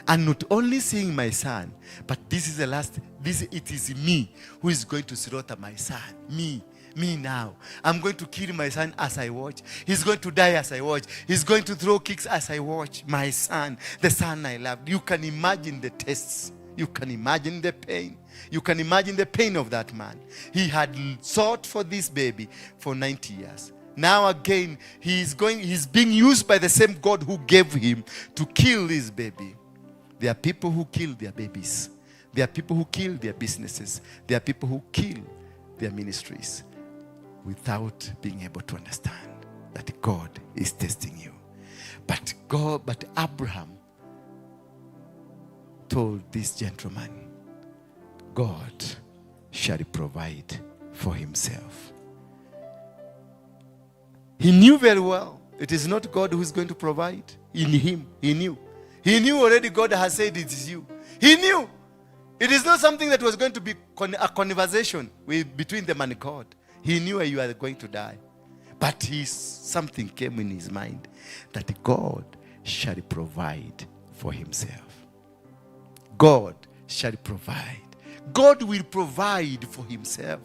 And not only seeing my son, but this is the last. It is me who is going to slaughter my son. Me now. I'm going to kill my son as I watch. He's going to die as I watch. He's going to throw kicks as I watch. My son, the son I love. You can imagine the tests. You can imagine the pain. You can imagine the pain of that man. He had sought for this baby for 90 years. Now again, he's being used by the same God who gave him to kill this baby. There are people who kill their babies. There are people who kill their businesses. There are people who kill their ministries, without being able to understand that God is testing you. But Abraham told this gentleman, God shall provide for himself. He knew very well It is not God who is going to provide. In him, he knew. He knew already God has said it is you. He knew. It is not something that was going to be a conversation between them and God. He knew you are going to die. But something came in his mind that God shall provide for himself. God shall provide. God will provide for himself.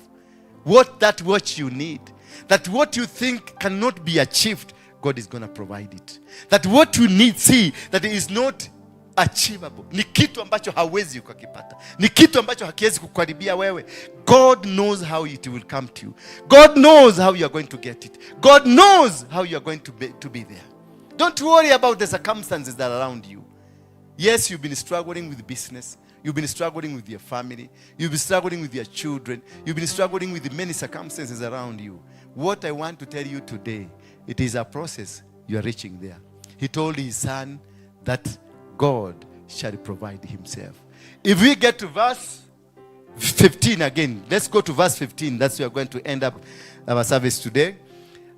What you need. That what you think cannot be achieved, God is going to provide it. That what you need, see, that it is not achievable. Ni kitu ambacho hawezi ukakipata. Ni kitu ambacho hakiwezi kukaribia wewe. God knows how it will come to you. God knows how you are going to get it. God knows how you are going to be there. Don't worry about the circumstances that are around you. Yes, you've been struggling with business. You've been struggling with your family. You've been struggling with your children. You've been struggling with the many circumstances around you. What I want to tell you today, it is a process. You are reaching there. He told his son that God shall provide himself. If we get to verse 15 again, let's go to verse 15. That's where we're going to end up our service today.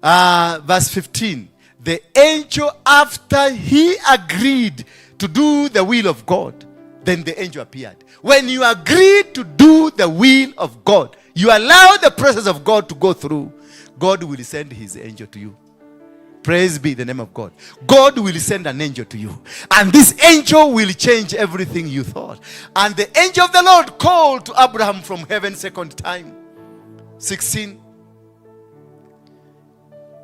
Verse 15. The angel, after he agreed to do the will of God, then the angel appeared. When you agree to do the will of God, you allow the process of God to go through, God will send his angel to you. Praise be the name of God. God will send an angel to you. And this angel will change everything you thought. And the angel of the Lord called to Abraham from heaven second time. 16.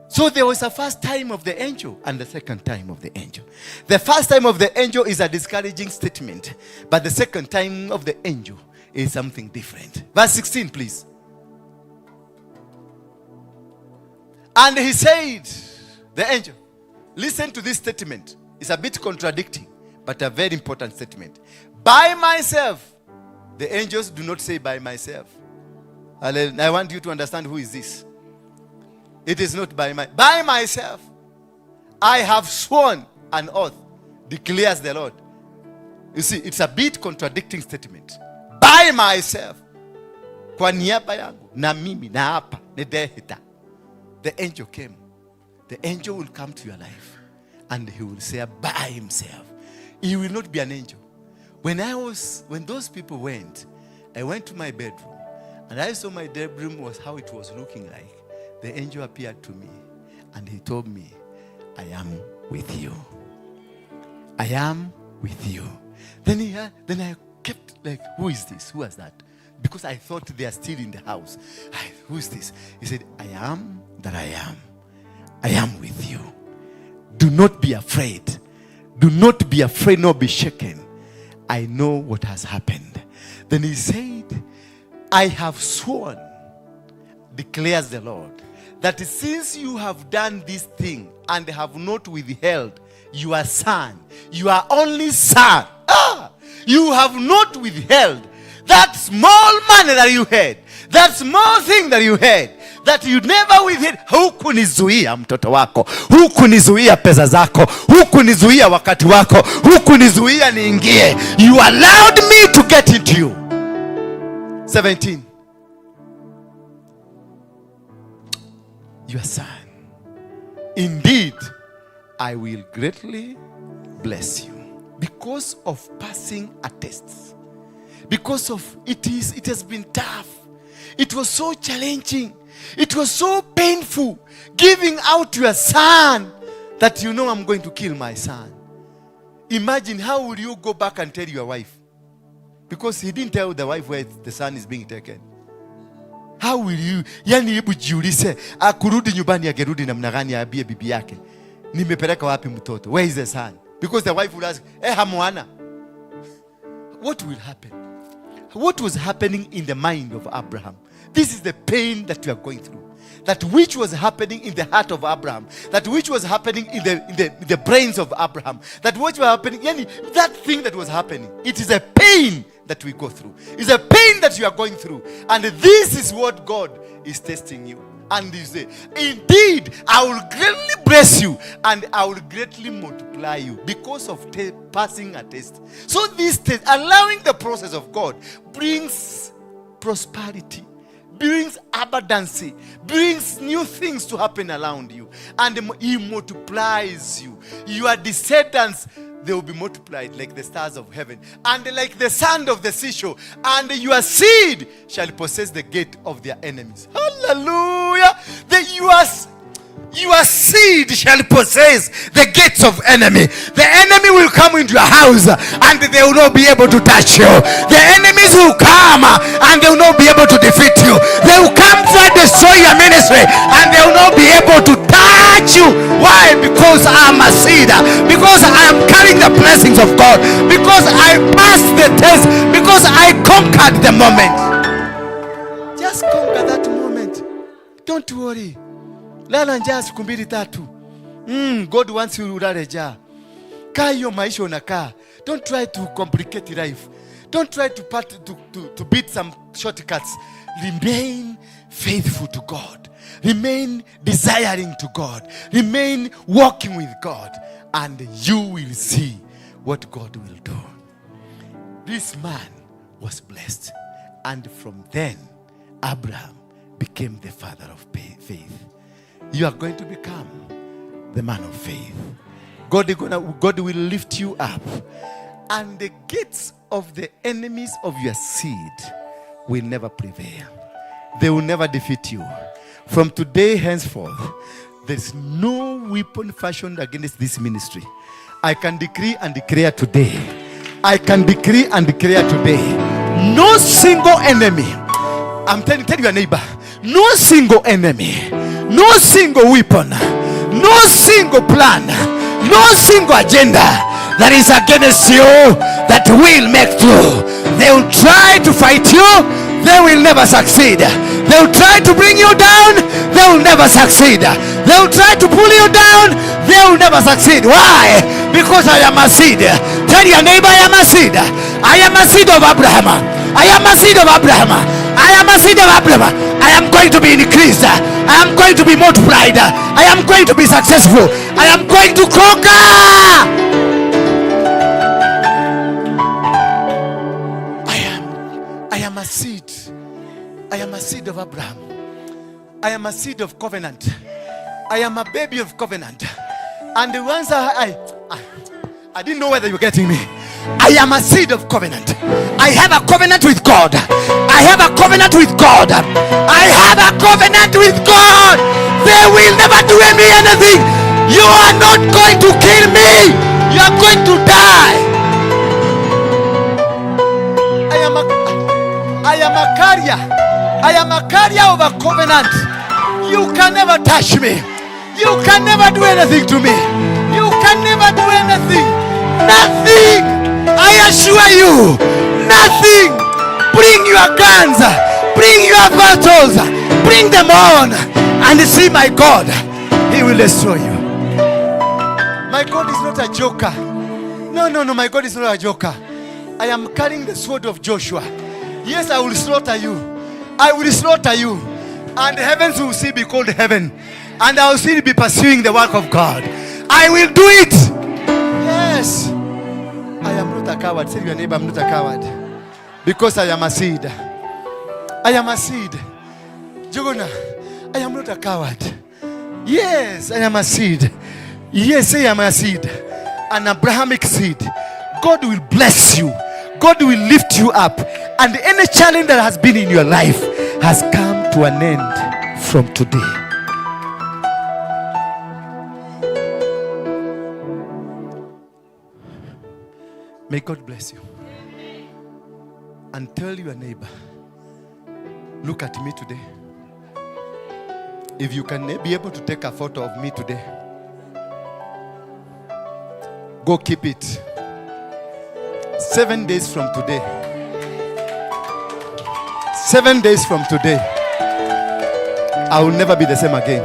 So there was a first time of the angel and the second time of the angel. The first time of the angel is a discouraging statement. But the second time of the angel is something different. Verse 16, please. And he said, the angel, listen to this statement. It's a bit contradicting, but a very important statement. By myself. The angels do not say by myself. I want you to understand who is this. It is not by myself. I have sworn an oath, declares the Lord. You see, it's a bit contradicting statement. By myself. Kwa niaba yangu, na mimi, na hapa, nedehita. The angel came. The angel will come to your life and he will say by himself. He will not be an angel. When those people went, I went to my bedroom and I saw my bedroom was how it was looking like. The angel appeared to me and he told me, I am with you. I am with you. Then I kept like, who is this? Who was that? Because I thought they are still in the house. Who is this? He said, I am that I am. I am with you. Do not be afraid. Do not be afraid nor be shaken. I know what has happened. Then he said, I have sworn, declares the Lord, that since you have done this thing and have not withheld your son, your only son, you have not withheld that small money that you had, that small thing that you had, that you never withheld. Hukunizuia mtoto wako, hukunizuia pesa zako, hukunizuia wakati wako, hukunizuia niingie. You allowed me to get into you. 17. Your son. Indeed, I will greatly bless you because of passing a test. Because of it has been tough. It was so challenging. It was so painful giving out your son that you know I'm going to kill my son. Imagine how will you go back and tell your wife? Because he didn't tell the wife where the son is being taken. How will you? Yani hebu jiulize, akurudi nyumbani agerudi namna gani aambie bibi yake, nimepeleka wapi mtoto? Where is the son? Because the wife will ask, hamwana. What will happen? What was happening in the mind of Abraham? This is the pain that we are going through. That which was happening in the heart of Abraham. That which was happening in the brains of Abraham. That which was happening, that thing that was happening. It is a pain that we go through. It's a pain that you are going through. And this is what God is testing you. And you say, indeed, I will greatly bless you and I will greatly multiply you because of passing a test. So this test, allowing the process of God, brings prosperity, brings abundance, brings new things to happen around you, and he multiplies you. Your descendants, they will be multiplied like the stars of heaven and like the sand of the seashore, and your seed shall possess the gate of their enemies. Hallelujah. Your seed shall possess the gates of enemy. The enemy will come into your house and they will not be able to touch you. The enemies will come and they will not be able to defeat you. They will come try to destroy your ministry and they will not be able to touch you. Why? Because I am a seed. Because I am carrying the blessings of God. Because I passed the test. Because I conquered the moment. Just conquer that moment. Don't worry. Lala njaa siku mbili tatu. God wants you to lala njaa. Kaa hiyo maisha unakaa. Don't try to complicate life. Don't try to beat some shortcuts. Remain faithful to God. Remain desiring to God. Remain walking with God. And you will see what God will do. This man was blessed. And from then, Abraham became the father of faith. You are going to become the man of faith. God will lift you up. And the gates of the enemies of your seed will never prevail. They will never defeat you. From today henceforth, there's no weapon fashioned against this ministry. I can decree and declare today. I can decree and declare today. No single enemy. I'm telling your neighbor. No single enemy. No single weapon, no single plan, no single agenda that is against you that will make through. They will try to fight you, they will never succeed. They will try to bring you down, they will never succeed. They will try to pull you down, they will never succeed. Why? Because I am a seed. Tell your neighbor, I am a seed. I am a seed of Abraham. I am a seed of Abraham. I am a seed of Abraham. I am going to be increased. I am going to be multiplied. I am going to be successful. I am going to conquer. I am a seed. I am a seed of Abraham. I am a seed of covenant. I am a baby of covenant. And the ones I didn't know whether you're getting me. I am a seed of covenant. I have a covenant with God. I have a covenant with God. I have a covenant with God. They will never do me anything. You are not going to kill me. You are going to die. I am a carrier. I am a carrier of a covenant. You can never touch me. You can never do anything to me. You can never do anything. Nothing. I assure you, nothing. Bring your guns, bring your battles, bring them on, and see my God. He will destroy you. My God is not a joker. No, my God is not a joker. I am carrying the sword of Joshua. Yes, I will slaughter you. I will slaughter you. And the heavens will still be called heaven. And I will still be pursuing the work of God. I will do it. Yes. I am not a coward. Tell your neighbor, I'm not a coward. Because I am a seed. I am a seed. Jogona, I am not a coward. Yes, I am a seed. Yes, I am a seed. An Abrahamic seed. God will bless you. God will lift you up. And any challenge that has been in your life has come to an end from today. May God bless you. And tell your neighbor, look at me today. If you can be able to take a photo of me today, go keep it. 7 days from today. 7 days from today, I will never be the same again.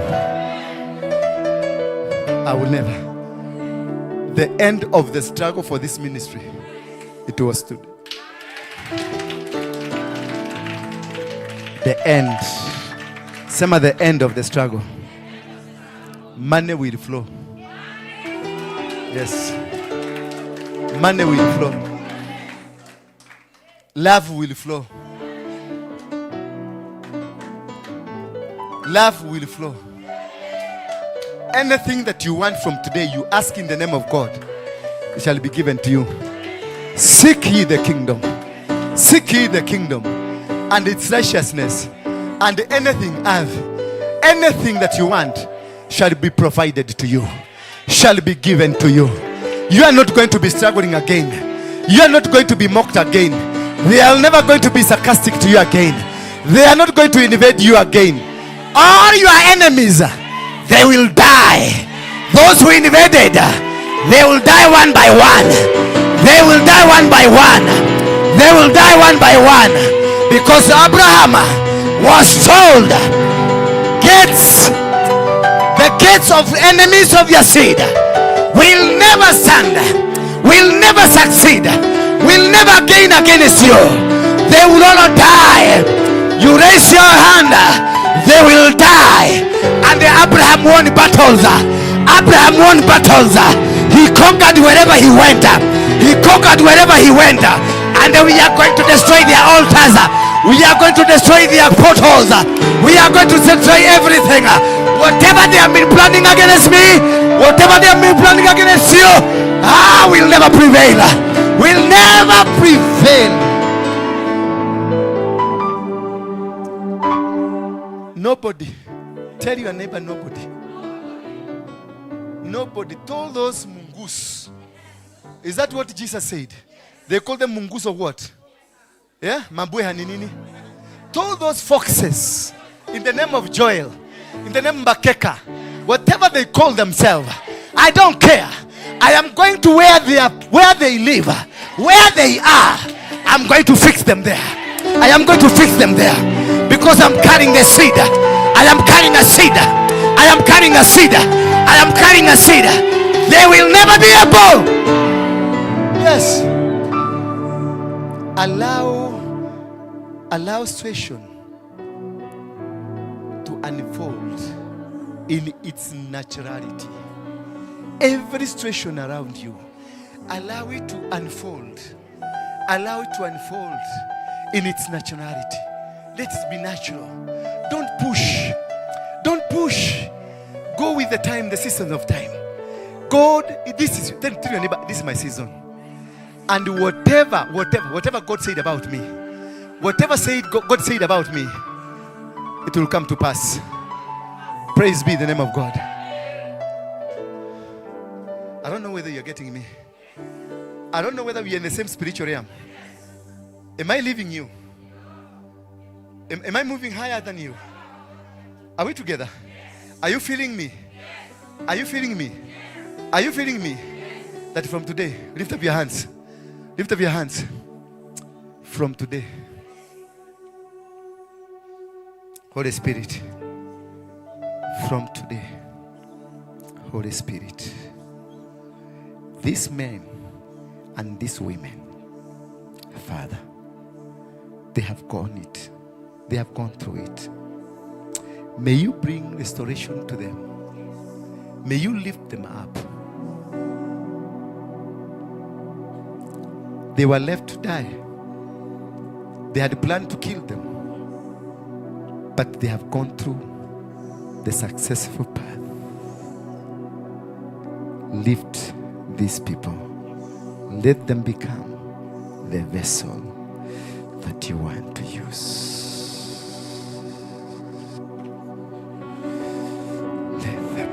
I will never. The end of the struggle for this ministry, it was today. The end. Some at the end of the struggle. Money will flow. Yes. Money will flow. Love will flow. love will flow. Anything that you want from today, you ask in the name of God, it shall be given to you. Seek ye the kingdom. Seek ye the kingdom and its righteousness, and anything that you want shall be provided to you, shall be given to you. You are not going to be struggling again. You are not going to be mocked again. They are never going to be sarcastic to you again. They are not going to invade you again. All your enemies, they will die. Those who invaded, they will die one by one. They will die one by one. They will die one by one. Because Abraham was told, the gates of enemies of your seed will never stand, will never succeed, will never gain against you. They will all die. You raise your hand, they will die. And Abraham won battles. Abraham won battles. He conquered wherever he went. He conquered wherever he went. And we are going to destroy their altars. We are going to destroy their portals. We are going to destroy everything. Whatever they have been planning against me, whatever they have been planning against you, will never prevail. Will never prevail. Nobody. Tell your neighbor, nobody. Nobody told those mungus. Is that what Jesus said? They call them mungus or what? Yeah? Mabweha nini? Told those foxes in the name of Joel, in the name of Bakeka, whatever they call themselves, I don't care. I am going to where they live, where they are. I'm going to fix them there. I am going to fix them there because I'm carrying the seed. I am carrying a seed. I am carrying a seed. I am carrying a seed. They will never be able. Yes. Allow situation to unfold in its naturality. Every situation around you, allow it to unfold. Allow it to unfold in its naturality. Let it be natural. Don't push. Don't push. Go with the time, the season of time. God, tell your neighbor, this is my season. And whatever God said about me, whatever God said about me, it will come to pass. Praise be the name of God. I don't know whether you're getting me. I don't know whether we are in the same spiritual realm. Am I leaving you? Am I moving higher than you? Are we together? Are you feeling me? Are you feeling me? Are you feeling me? That from today, lift up your hands. Lift up your hands. From today, Holy Spirit, from today, Holy Spirit, these men and these women, Father, they have gone it. They have gone through it. May you bring restoration to them. May you lift them up. They were left to die. They had planned to kill them. But they have gone through the successful path. Lift these people. Let them become the vessel that you want to use. Let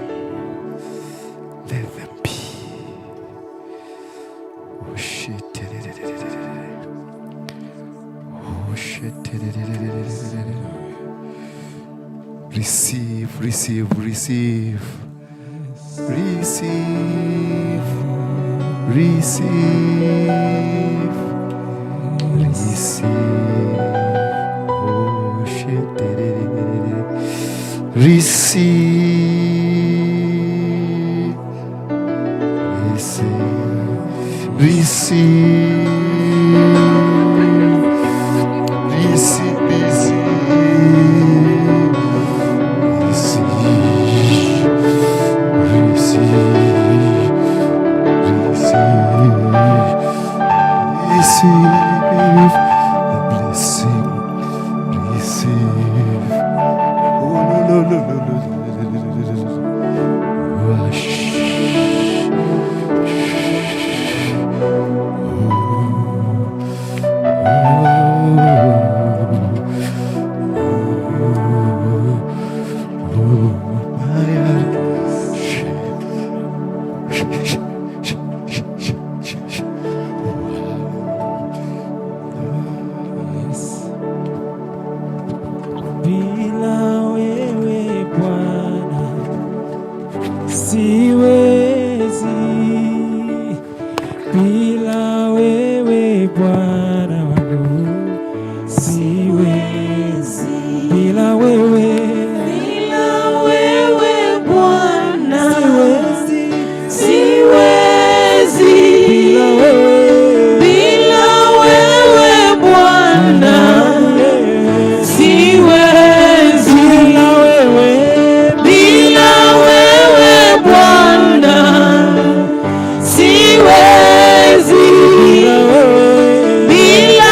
them be. Oh shit. Oh shit. Receive. Receive. Receive. Oh shit. Receive. siwezi bila wewe Bwana, siwezi bila wewe Bwana, siwezi bila wewe Bwana, siwezi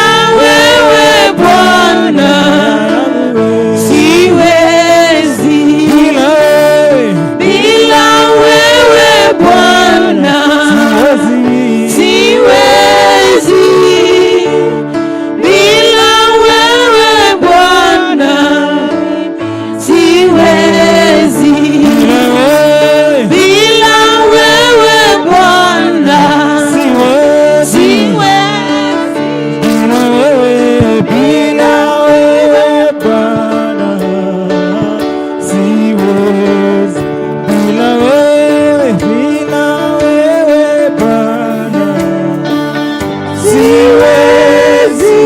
bila wewe Bwana, siwezi bila wewe Bwana, siwezi bila wewe Bwana, siwezi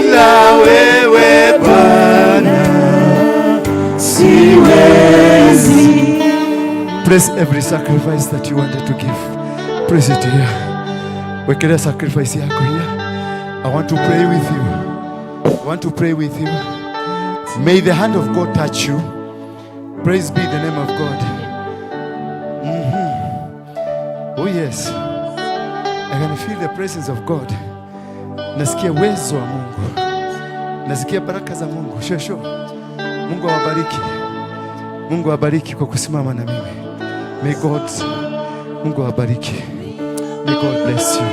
bila wewe Bwana, Praise every sacrifice that you wanted to give. Praise it here. Wekelea sacrifice yako here. I want to pray with you. I want to pray with you. May the hand of God touch you. Praise be the name of God. Oh yes. I can feel the presence of God. Nasikia uwezo wa Mungu. Nasikia baraka za Mungu. Shosho. Mungu awabariki. Mungu awabariki kwa kusimama na mimi. May God, Mungu awabariki. May God bless you.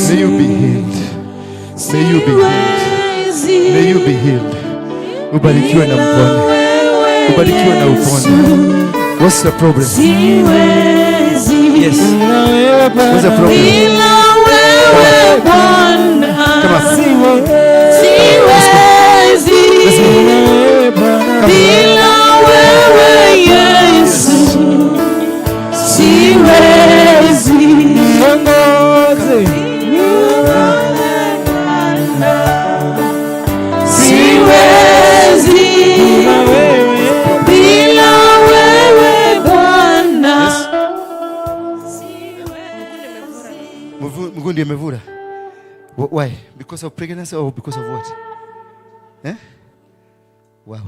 May you be healed. May you be healed. May you be healed. Ubarikiwe na mpone. Ubarikiwe na upone. What's the problem? Yes. What's the problem? Come on. Let's go. Bila wewe Yesu, siwezi niongoze, siwezi bila wewe Bwana. Mgundi amevura. Why? Because of pregnancy or because of what? Eh? Wow.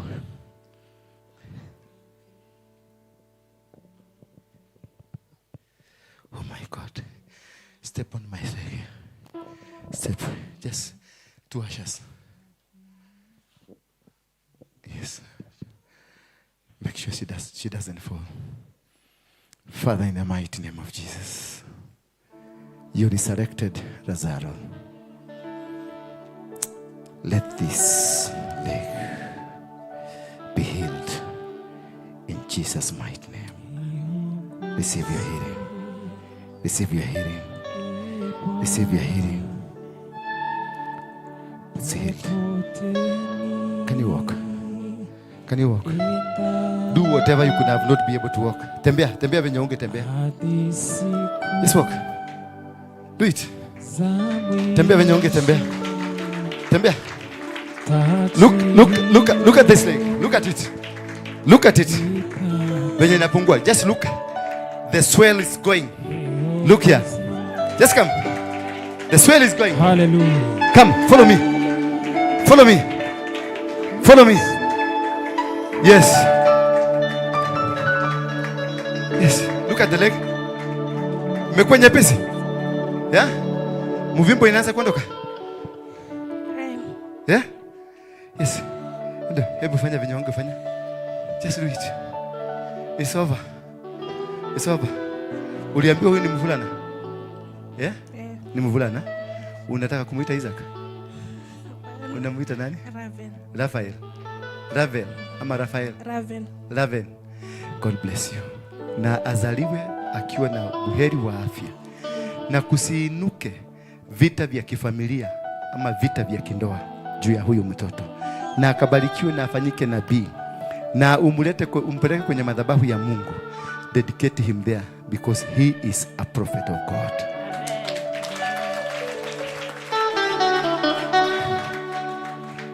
Oh my God. Step on my leg. Step. Just 2 ushers. Yes. Make sure she doesn't fall. Father, in the mighty name of Jesus, you resurrected Lazarus. Let this leg be healed in Jesus' mighty name. Receive your healing. Receive your healing. Receive your healing. It's healed. Can you walk? Can you walk? Do whatever you could have not be able to walk. Tembea, tembea venye unge tembea. Just walk. Do it. Tembea venye unge tembea. Tembea. Look at this leg. Look at it. Look at it. Venye inapungua. Just look. The swell is going. Look here. Just come. The swell is going. Hallelujah. Come, follow me. Follow me. Follow me. Yes. Yes. Look at the leg. Imekuwa nyepesi. Yeah? Muvimbo inaanza kuondoka. Yeah? Yes. Ndio, hebu fanya venye ungefanya. Just do it. It's over. It's over. Uliambiwa huyu ni mvulana? Yeah? Ni mvulana? Unataka kumuita Isaac? Unamuita nani? Rafael. Ravel ama Rafael? Raven. God bless you. Na azaliwe akiwa na buheri wa afya. Na kusiinuke vita vya kifamilia ama vita vya kindoa juu ya huyu mtoto. Na akabarikiwe na afanyike nabii. Na umpeleke kwenye madhabahu ya Mungu. Dedicate him there because he is a prophet of God.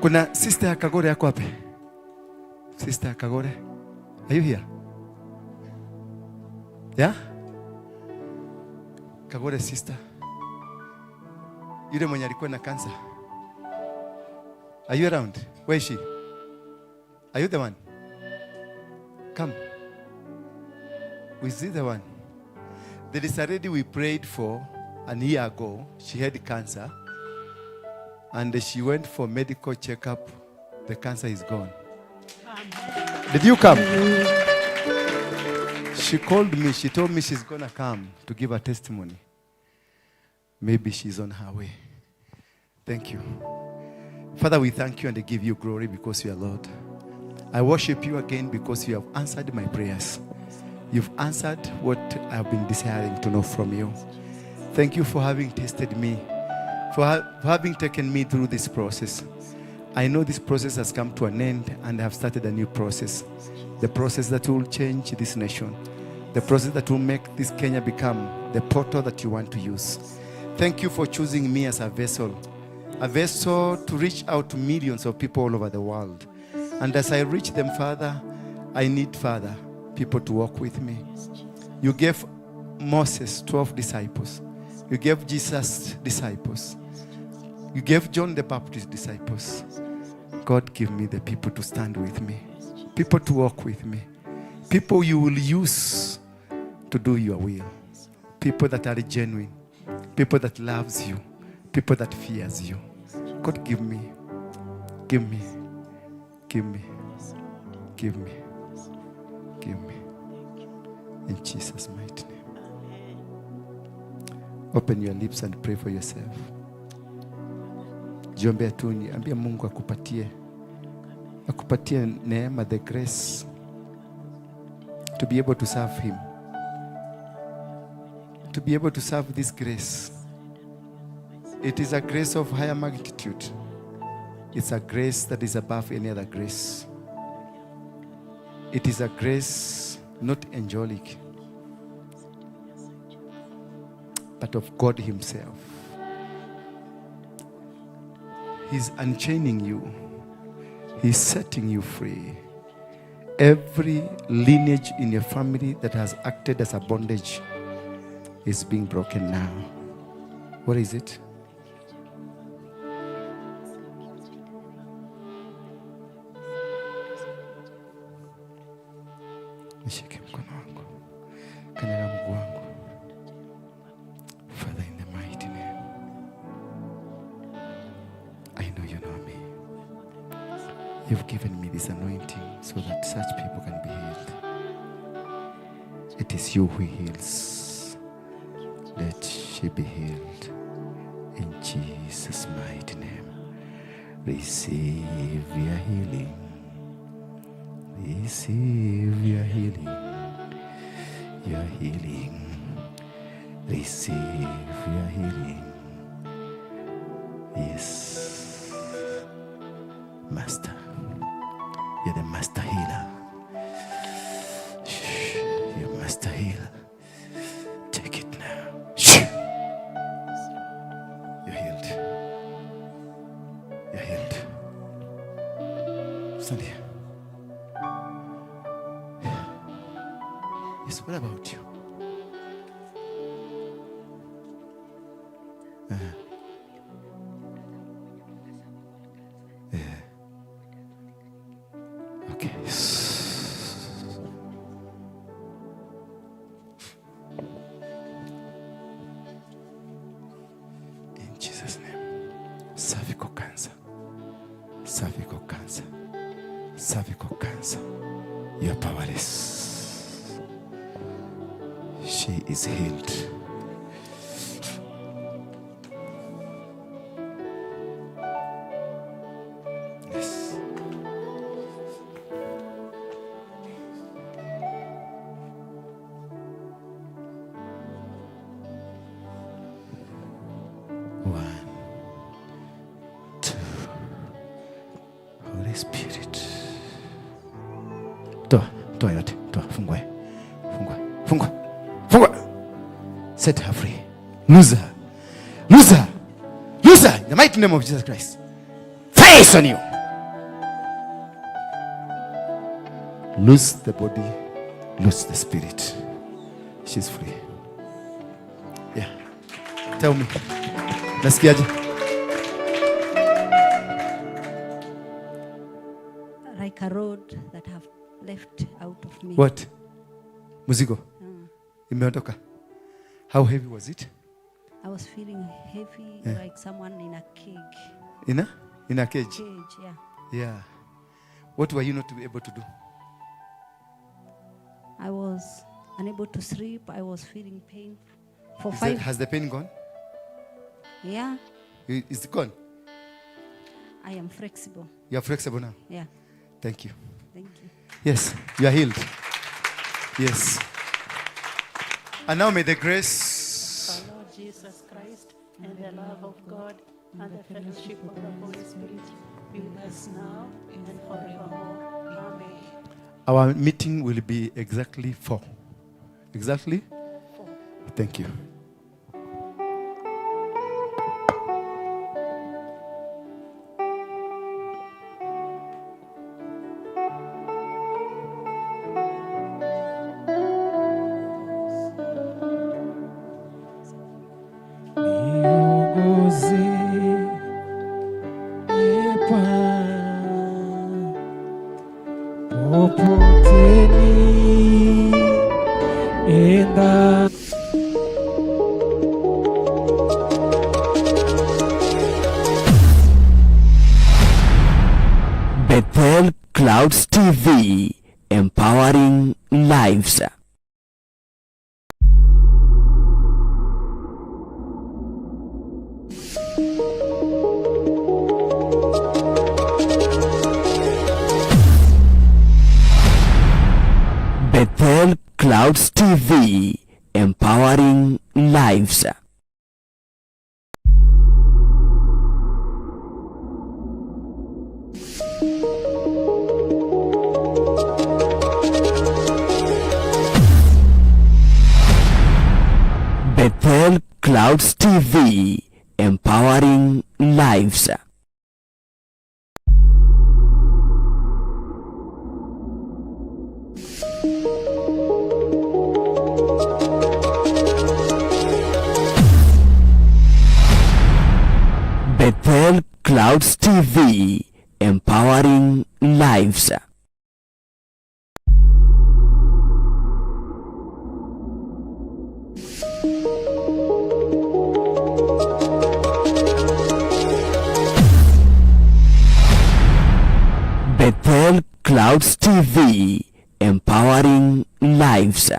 Kuna sister ya Kagore yako wapi? Sister ya Kagore. Are you here? Yeah? Kagore sister. Yule mwenye alikuwa na cancer. Are you around? Where is she? Are you the one? Come. Is this the one? There is a lady we prayed for an year ago. She had cancer. And she went for medical checkup. The cancer is gone. Did you come? She called me. She told me she's going to come to give a testimony. Maybe she's on her way. Thank you. Father, we thank you and I give you glory because you are Lord. I worship you again because you have answered my prayers. You've answered what I've been desiring to know from you. Thank you for having tested me, for having taken me through this process. I know this process has come to an end and I have started a new process. The process that will change this nation. The process that will make this Kenya become the portal that you want to use. Thank you for choosing me as a vessel to reach out to millions of people all over the world. And as I reach them, Father, I need, Father, people to walk with me. You gave Moses 12 disciples. You gave Jesus disciples. You gave John the Baptist disciples. God, give me the people to stand with me. People to walk with me. People you will use to do your will. People that are genuine. People that loves you. People that fears you. God, give me. Give me. Give me. Give me. Give me. In Jesus' mighty name. Open your lips and pray for yourself. Jiombea tu, ambia Mungu akupatie neema, the grace to be able to serve him. To be able to serve this grace. It is a grace of higher magnitude. It's a grace that is above any other grace. It is a grace not angelic, but of God himself. He's unchaining you. He's setting you free. Every lineage in your family that has acted as a bondage is being broken now. What is it? Nishike mkono wangu. Kanyaga mguu wangu. Father, in the mighty name, I know you know me. You've given me this anointing so that such people can be healed. It is you who heals. Let she be healed. In Jesus' mighty name. Receive your healing. Receive your healing. Your healing. Receive your healing. Yes. Master. You're the master healer. You're master healer. Take it now. You're healed. You're healed. Stand here. Yes, what about you? Okay. In Jesus' name. Cervical cancer. Cervical cancer. Cervical cancer. You're powerless. She is healed. Yes. One, two. Holy Spirit. Toa yote. Toa, fungua. Set her free. Lose her. In the mighty name of Jesus Christ. Fire! grace on you. Loose the body, loose the spirit. She's free. Yeah. Tell me. Nasikiaje? Like a road that have left out of me. What? Muzigo? Imeondoka. How heavy was it? I was feeling heavy, like someone in a cage. In a cage? Cage, yeah. Yeah. What were you not able to do? I was unable to sleep. I was feeling pain for Has the pain gone? Yeah. Is it gone? I am flexible. You are flexible now? Yeah. Thank you. Thank you. Yes, you are healed. Yes. And now may the grace Our Lord Jesus Christ and the love of God and the fellowship of the Holy Spirit be with us now and forevermore. Amen. Our meeting will be exactly 4. Exactly? 4. Thank you. Niongoze, popote nienda. Bethel Clouds TV, empowering lives. Bethel Clouds TV, empowering lives. Bethel Clouds TV, empowering lives. Bethel Clouds TV, empowering lives. Bethel Clouds TV, empowering lives.